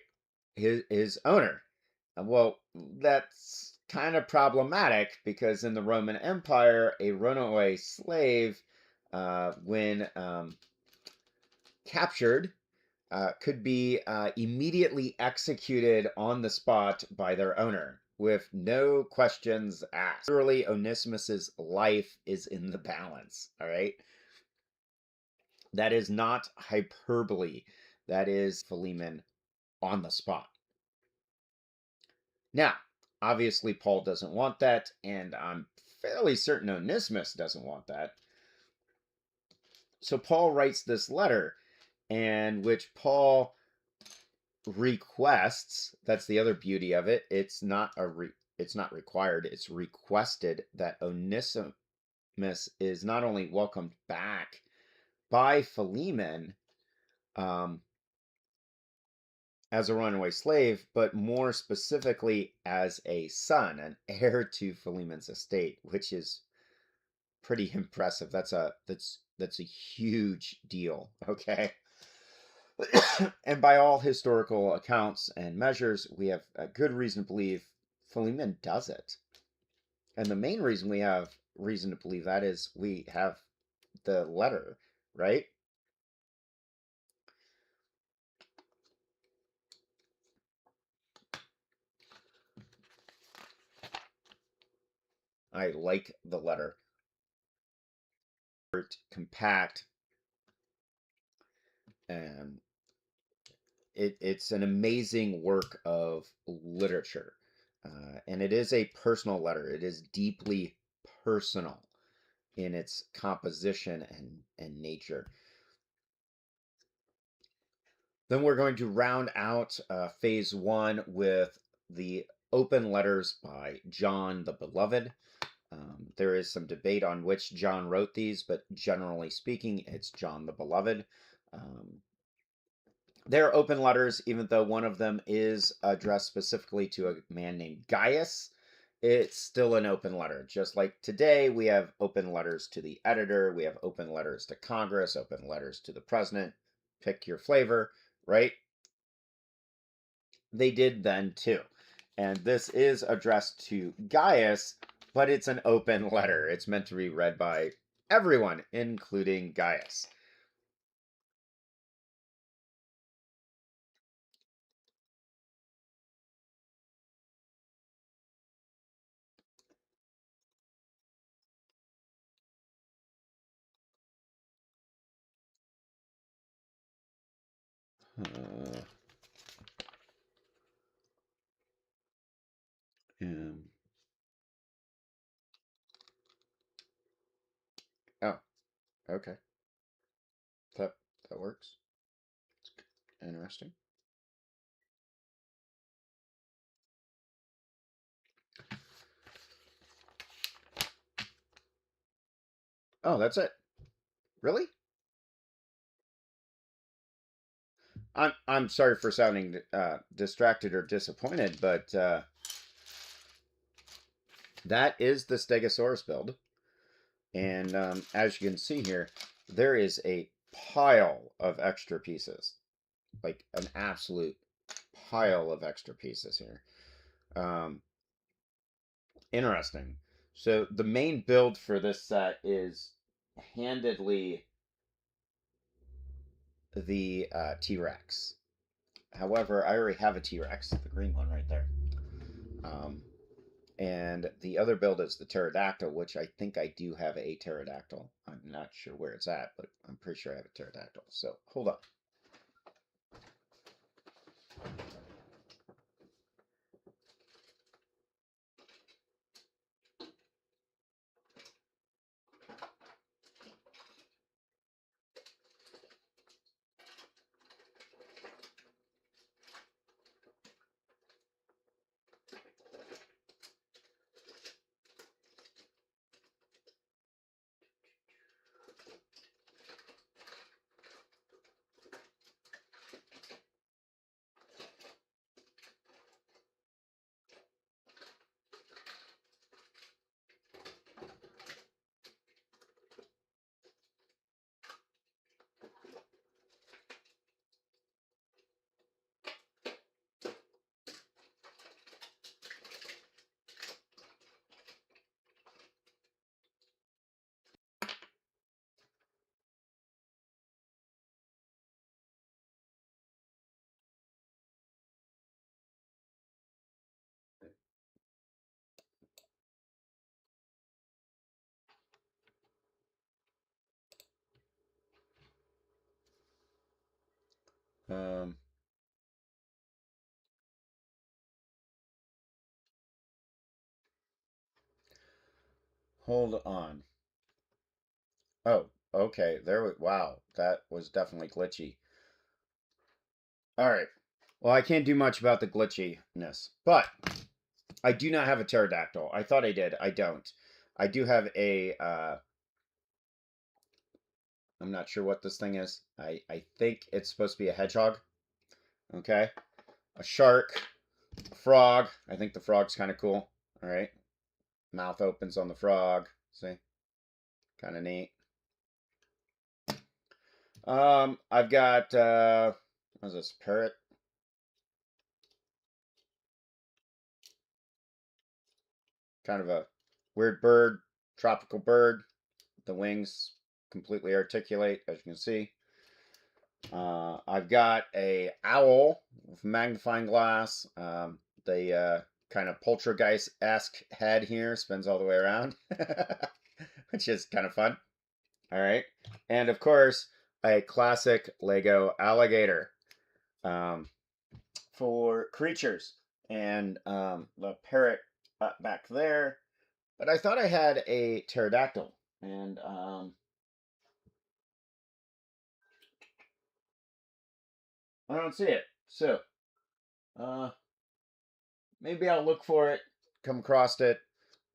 His owner. Well, that's kind of problematic because in the Roman Empire, a runaway slave, when captured, could be immediately executed on the spot by their owner with no questions asked. Literally, Onesimus's life is in the balance, all right? That is not hyperbole. That is Philemon on the spot. Now, obviously, Paul doesn't want that, and I'm fairly certain Onesimus doesn't want that. So Paul writes this letter, and which Paul requests, that's the other beauty of it, it's not required, it's requested that Onesimus is not only welcomed back by Philemon as a runaway slave, but more specifically as a son, an heir to Philemon's estate, which is pretty impressive. That's a huge deal, okay? And by all historical accounts and measures, we have a good reason to believe Philemon does it. And the main reason we have reason to believe that is we have the letter, right? I like the letter. Compact, and it's an amazing work of literature. And it is a personal letter. It is deeply personal in its composition and nature. Then we're going to round out phase one with the open letters by John the Beloved. There is some debate on which John wrote these, but generally speaking, it's John the Beloved. They're open letters, even though one of them is addressed specifically to a man named Gaius, it's still an open letter. Just like today, we have open letters to the editor, we have open letters to Congress, open letters to the president. Pick your flavor, right? They did then too. And this is addressed to Gaius, but it's an open letter. It's meant to be read by everyone, including Gaius. Uh, um, oh, okay. That that works. Interesting. Oh, that's it. Really? I'm sorry for sounding distracted or disappointed, but that is the Stegosaurus build. And as you can see here, there is a pile of extra pieces, like an absolute pile of extra pieces here. Um, Interesting. So the main build for this set is handedly the T-Rex. However, I already have a T-Rex, the green one right there. Um, and the other build is the pterodactyl, which I think I do have a pterodactyl. I'm not sure where it's at, but I'm pretty sure I have a pterodactyl. So hold on. Um, Hold on. Oh, okay. There we, wow, that was definitely glitchy. All right. Well, I can't do much about the glitchiness, but I do not have a pterodactyl. I thought I did. I don't. I do have a I'm not sure what this thing is. I think it's supposed to be a hedgehog. Okay. A shark, a frog. I think the frog's kind of cool. All right. Mouth opens on the frog. See? Kind of neat. I've got what is this? Parrot. Kind of a weird bird, tropical bird. The wings completely articulate, as you can see. I've got a owl with magnifying glass. The kind of poltergeist-esque head here spins all the way around, which is kind of fun. All right, and of course a classic Lego alligator for creatures, and the parrot back there. But I thought I had a pterodactyl, and I don't see it. So uh, maybe I'll look for it, come across it,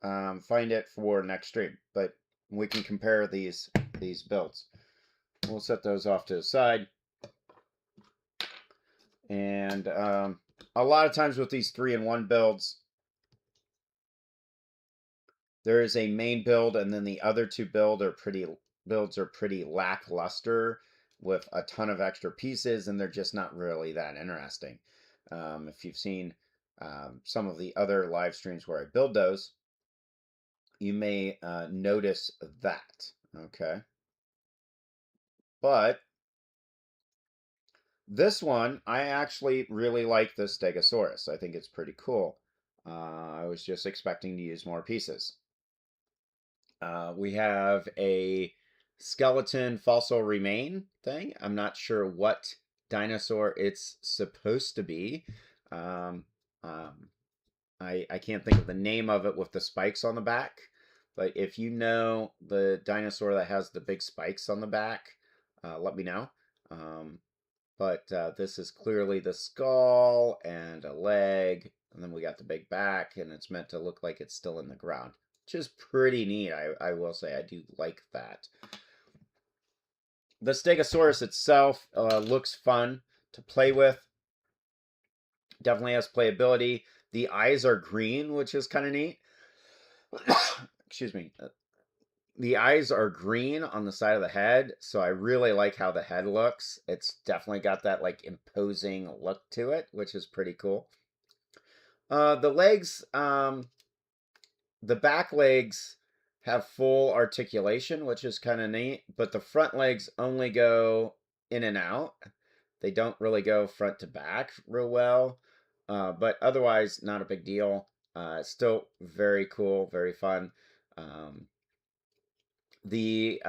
find it for next stream. But we can compare these builds. We'll set those off to the side. And a lot of times with these 3-in-1 builds, there is a main build, and then the other two builds are pretty lackluster with a ton of extra pieces, and they're just not really that interesting. If you've seen some of the other live streams where I build those, you may notice that. Okay. But this one, I actually really like the Stegosaurus. I think it's pretty cool. I was just expecting to use more pieces. We have a skeleton fossil remain thing. I'm not sure what dinosaur it's supposed to be. Um, um, I can't think of the name of it with the spikes on the back. But if you know the dinosaur that has the big spikes on the back, let me know. But this is clearly the skull and a leg, and then we got the big back, and it's meant to look like it's still in the ground, which is pretty neat. I will say I do like that. The Stegosaurus itself looks fun to play with. Definitely has playability. The eyes are green, which is kind of neat. Excuse me. The eyes are green on the side of the head, so I really like how the head looks. It's definitely got that like imposing look to it, which is pretty cool. The legs, the back legs have full articulation, which is kind of neat, but the front legs only go in and out. They don't really go front to back real well, but otherwise, not a big deal. Still very cool, very fun. The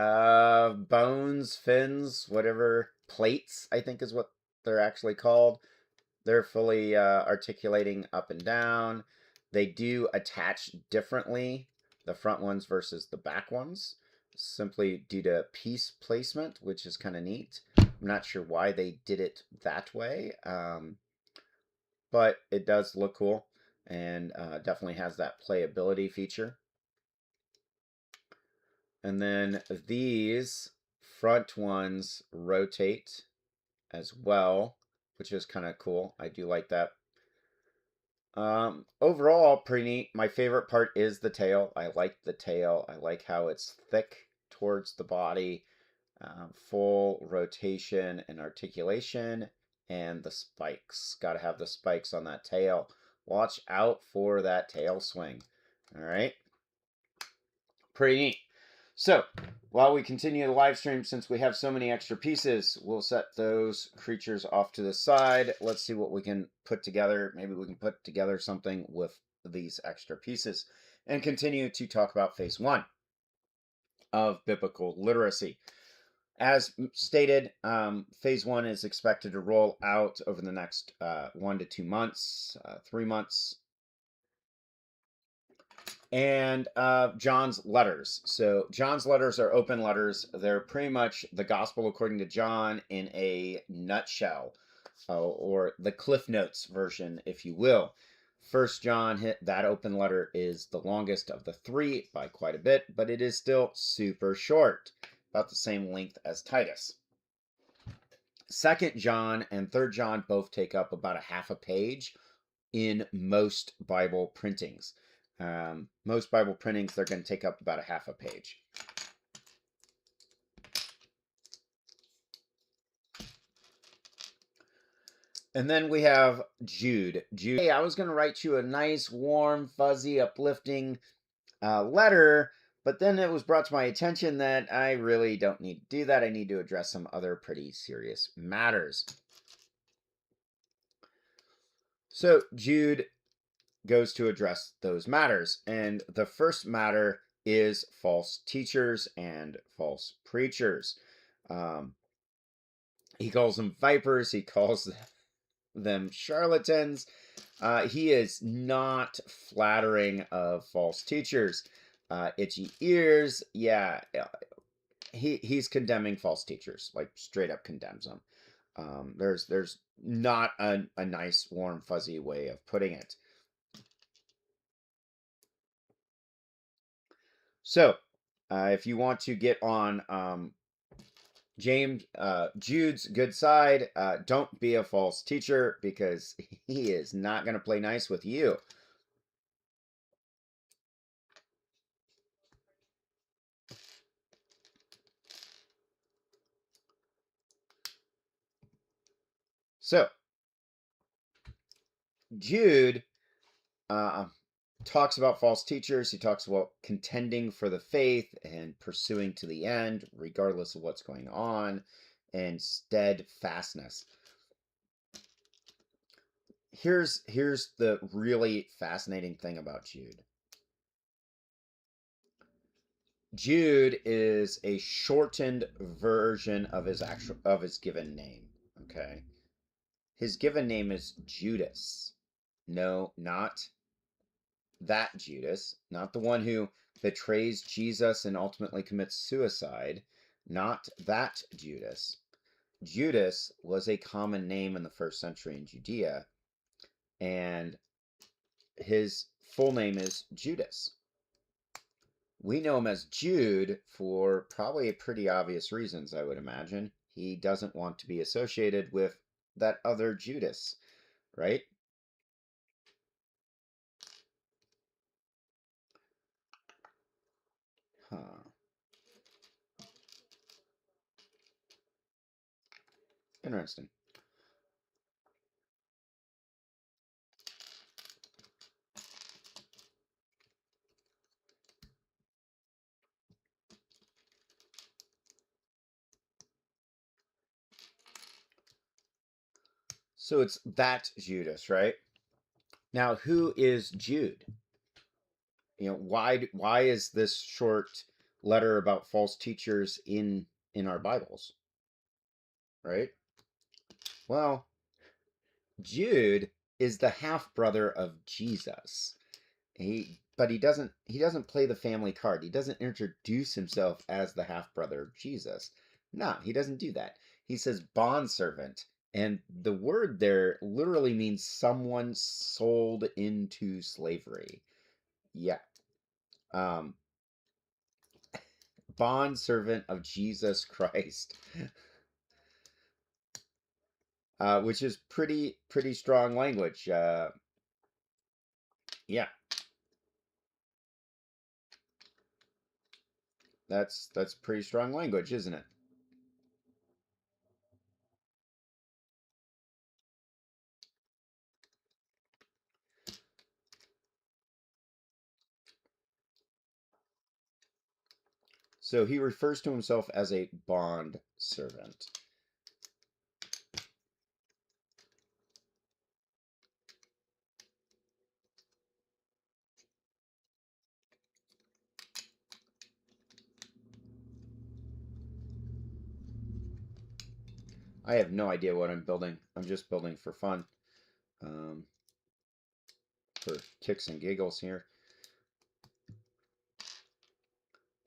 bones, fins, whatever, plates, I think is what they're actually called. They're fully articulating up and down. They do attach differently, the front ones versus the back ones, simply due to piece placement, which is kind of neat. I'm not sure why they did it that way, but it does look cool and definitely has that playability feature. And then these front ones rotate as well, which is kind of cool. I do like that. Overall, pretty neat. My favorite part is the tail. I like the tail. I like how it's thick towards the body, full rotation and articulation, and the spikes. Got to have the spikes on that tail. Watch out for that tail swing. All right. Pretty neat. So, while we continue the live stream, since we have so many extra pieces, we'll set those creatures off to the side. Let's see what we can put together. Maybe we can put together something with these extra pieces and continue to talk about phase one of biblical literacy. As stated, phase one is expected to roll out over the next 1 to 2 months, 3 months. And John's letters. So John's letters are open letters. They're pretty much the gospel according to John in a nutshell, or the Cliff Notes version, if you will. First John, that open letter is the longest of the three by quite a bit, but it is still super short, about the same length as Titus. Second John and Third John both take up about a half a page in most Bible printings. Most Bible printings, they're going to take up about a half a page. And then we have Jude. Jude, hey, I was going to write you a nice, warm, fuzzy, uplifting letter, but then it was brought to my attention that I really don't need to do that. I need to address some other pretty serious matters. So Jude goes to address those matters. And the first matter is false teachers and false preachers. He calls them vipers. He calls them charlatans. He is not flattering of false teachers. Itchy ears, yeah. He's condemning false teachers, like straight up condemns them. There's not a nice, warm, fuzzy way of putting it. So, if you want to get on Jude's good side, don't be a false teacher, because he is not going to play nice with you. So Jude talks about false teachers. He talks about contending for the faith and pursuing to the end, regardless of what's going on, and steadfastness. Here's the really fascinating thing about Jude. Jude is a shortened version of his given name. Okay, his given name is Judas. No, not that Judas, not the one who betrays Jesus and ultimately commits suicide, not that Judas. Judas was a common name in the first century in Judea, and his full name is Judas. We know him as Jude for probably pretty obvious reasons, I would imagine. He doesn't want to be associated with that other Judas, right? Huh. Interesting. So it's that Judas, right? Now, who is Jude? Why is this short letter about false teachers in our Bibles, right? Well, Jude is the half brother of Jesus. But he doesn't play the family card. He doesn't introduce himself as the half brother of Jesus. No, he doesn't do that. He says bondservant, and the word there literally means someone sold into slavery. Yeah. Um, Bondservant of Jesus Christ, which is pretty strong language. Yeah, that's pretty strong language, isn't it? So he refers to himself as a bond servant. I have no idea what I'm building. I'm just building for fun, um, for kicks and giggles here.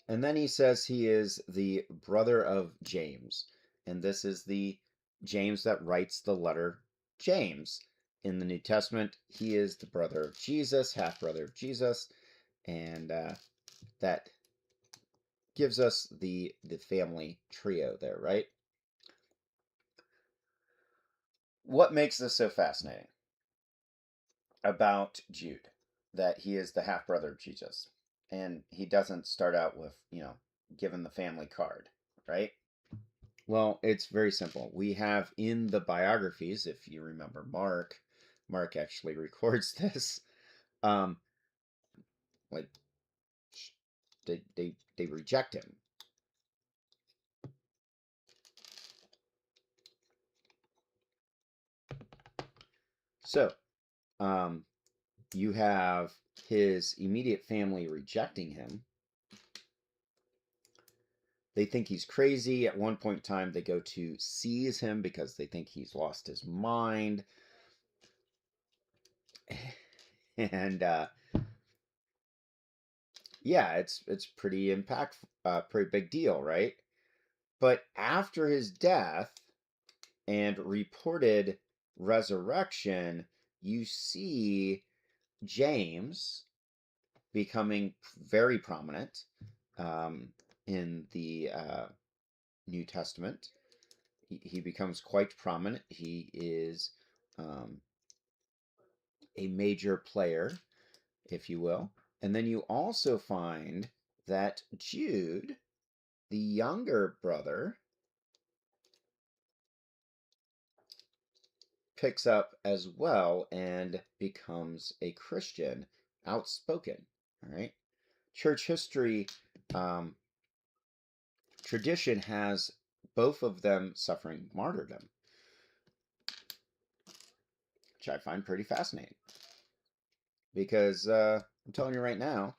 And then he says he is the brother of James. And this is the James that writes the letter James. In the New Testament, he is the brother of Jesus, half brother of Jesus. And that gives us the family trio there, right? What makes this so fascinating about Jude? That he is the half brother of Jesus. And he doesn't start out with, given the family card, right? Well, it's very simple. We have in the biographies, if you remember Mark actually records this. Um, like they reject him. So, um, you have his immediate family rejecting him. They think he's crazy. At one point in time, they go to seize him because they think he's lost his mind. And yeah, it's pretty impactful, pretty big deal, right? But after his death and reported resurrection, you see James becoming very prominent in the New Testament. He becomes quite prominent. He is um, a major player, if you will. And then you also find that Jude, the younger brother, picks up as well and becomes a Christian, outspoken. All right. Church history tradition has both of them suffering martyrdom, which I find pretty fascinating. Because I'm telling you right now,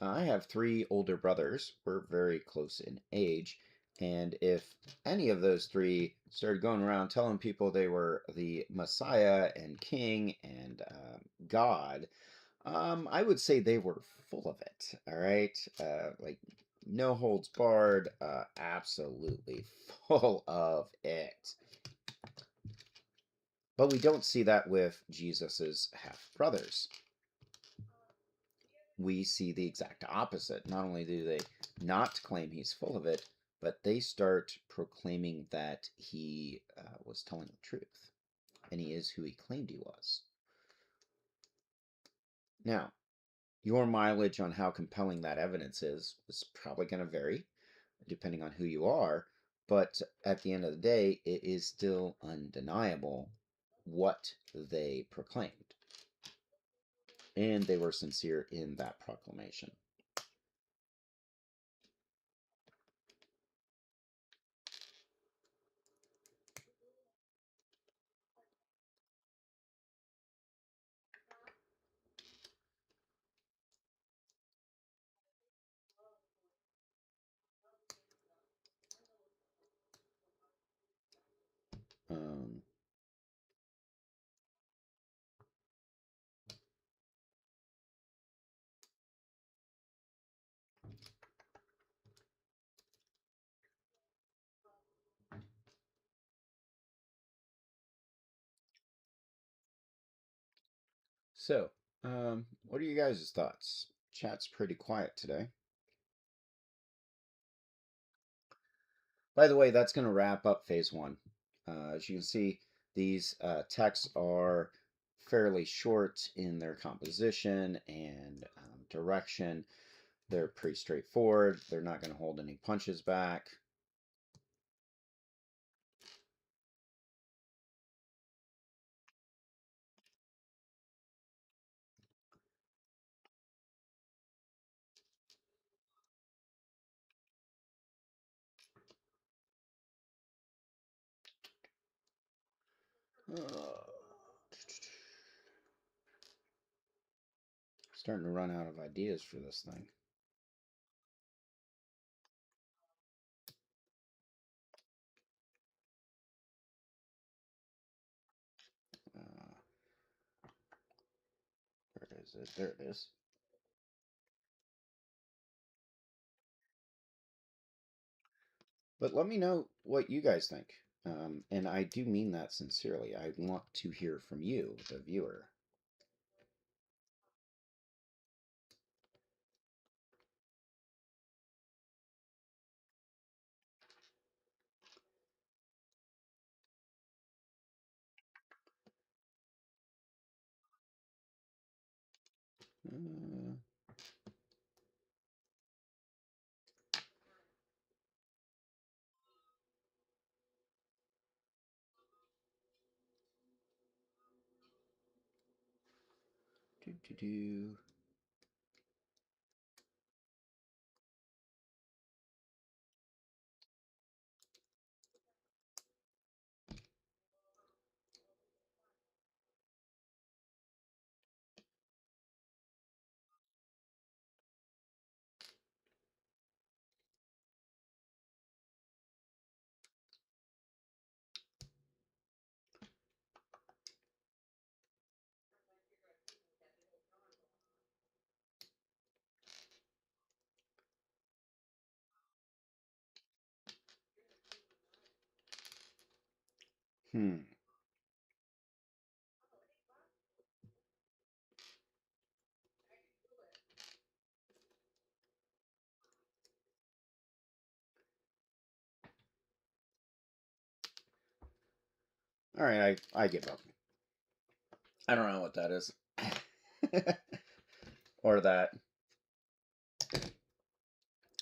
I have 3 older brothers. We're very close in age. And if any of those 3 started going around telling people they were the Messiah and King and God, I would say they were full of it. All right. Like, no holds barred, absolutely full of it. But we don't see that with Jesus's half brothers. We see the exact opposite. Not only do they not claim he's full of it, but they start proclaiming that he was telling the truth, and he is who he claimed he was. Now, your mileage on how compelling that evidence is probably going to vary, depending on who you are, but at the end of the day, it is still undeniable what they proclaimed. And they were sincere in that proclamation. Um, So, what are you guys' thoughts? Chat's pretty quiet today. By the way, that's going to wrap up phase 1. As you can see, these texts are fairly short in their composition and direction. They're pretty straightforward. They're not going to hold any punches back. Starting to run out of ideas for this thing. Where is it? There it is. But let me know what you guys think. And I do mean that sincerely. I want to hear from you, the viewer. Uh, do, do, do. Hmm. All right, I give up. I don't know what that is. Or that.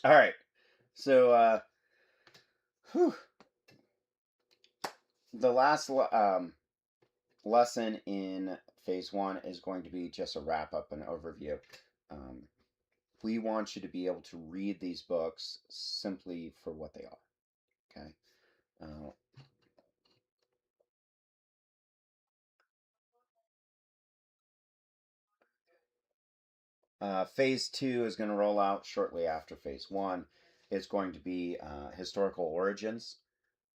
All right. So, whew. The last lesson in phase 1 is going to be just a wrap up and overview. We want you to be able to read these books simply for what they are. Okay. Phase 2 is going to roll out shortly after phase 1. It's going to be historical origins,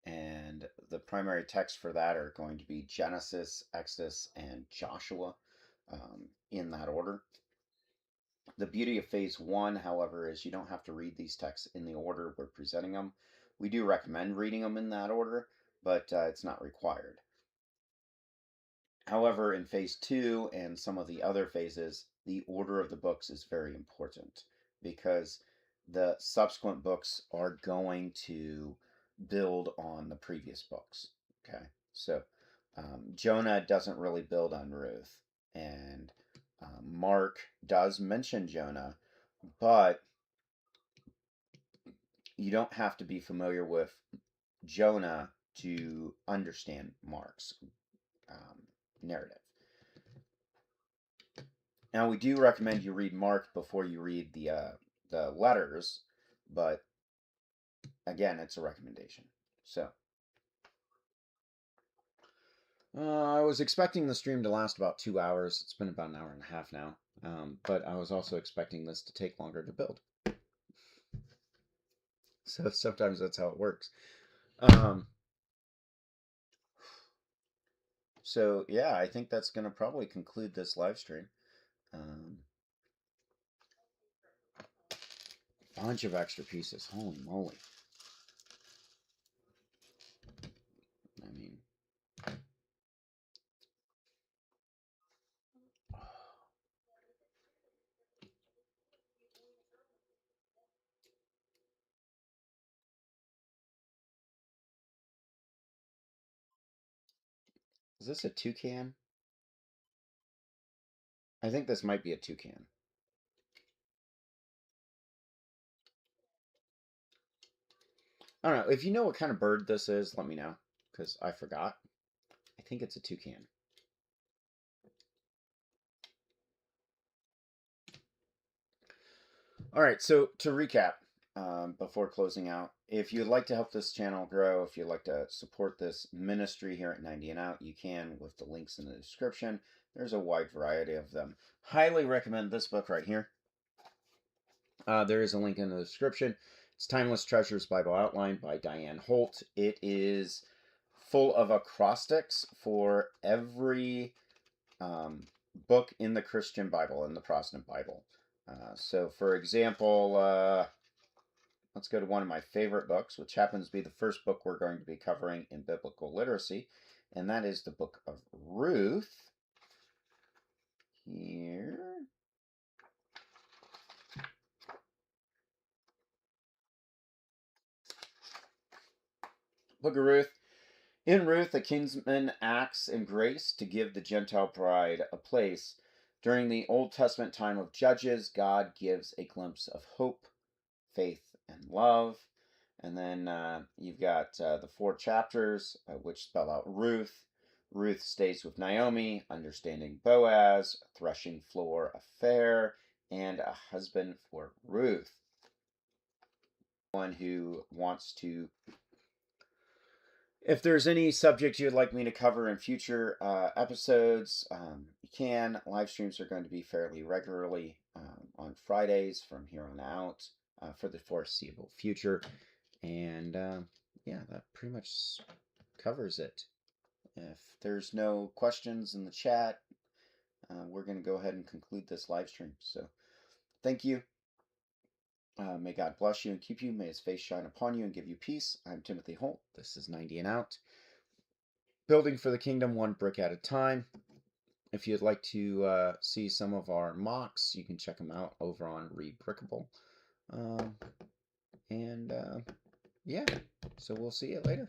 and the primary texts for that are going to be Genesis, Exodus, and Joshua, in that order. The beauty of phase 1, however, is you don't have to read these texts in the order we're presenting them. We do recommend reading them in that order, but it's not required. However, in phase 2 and some of the other phases, the order of the books is very important because the subsequent books are going to build on the previous books. Okay, so Jonah doesn't really build on Ruth, and Mark does mention Jonah, but you don't have to be familiar with Jonah to understand Mark's narrative. Now, we do recommend you read Mark before you read the letters, but again, it's a recommendation. So, I was expecting the stream to last about 2 hours. It's been about an hour and a half now, but I was also expecting this to take longer to build. So sometimes that's how it works. So yeah, I think that's going to probably conclude this live stream. Bunch of extra pieces. Holy moly. I mean, is this a toucan? I think this might be a toucan. I don't know. If you know what kind of bird this is, let me know, because I forgot. I think it's a toucan. All right, so to recap, before closing out, if you'd like to help this channel grow, if you'd like to support this ministry here at 90 and Out, you can with the links in the description. There's a wide variety of them. Highly recommend this book right here. There is a link in the description. It's Timeless Treasures Bible Outline by Diane Holt. It is full of acrostics for every book in the Christian Bible, in the Protestant Bible. So, for example, let's go to one of my favorite books, which happens to be the first book we're going to be covering in biblical literacy, and that is the book of Ruth. Here. Book of Ruth. In Ruth, a kinsman acts in grace to give the Gentile bride a place. During the Old Testament time of Judges, God gives a glimpse of hope, faith, and love. And then you've got the 4 chapters, which spell out Ruth. Ruth stays with Naomi, understanding Boaz, threshing floor affair, and a husband for Ruth. One who wants to... If there's any subject you'd like me to cover in future episodes, you can. Live streams are going to be fairly regularly on Fridays from here on out for the foreseeable future. And yeah, that pretty much covers it. If there's no questions in the chat, we're going to go ahead and conclude this live stream. So thank you. May God bless you and keep you. May his face shine upon you and give you peace. I'm Timothy Holt. This is 90 and Out. Building for the kingdom one brick at a time. If you'd like to see some of our mocks, you can check them out over on Rebrickable. Yeah, so we'll see you later.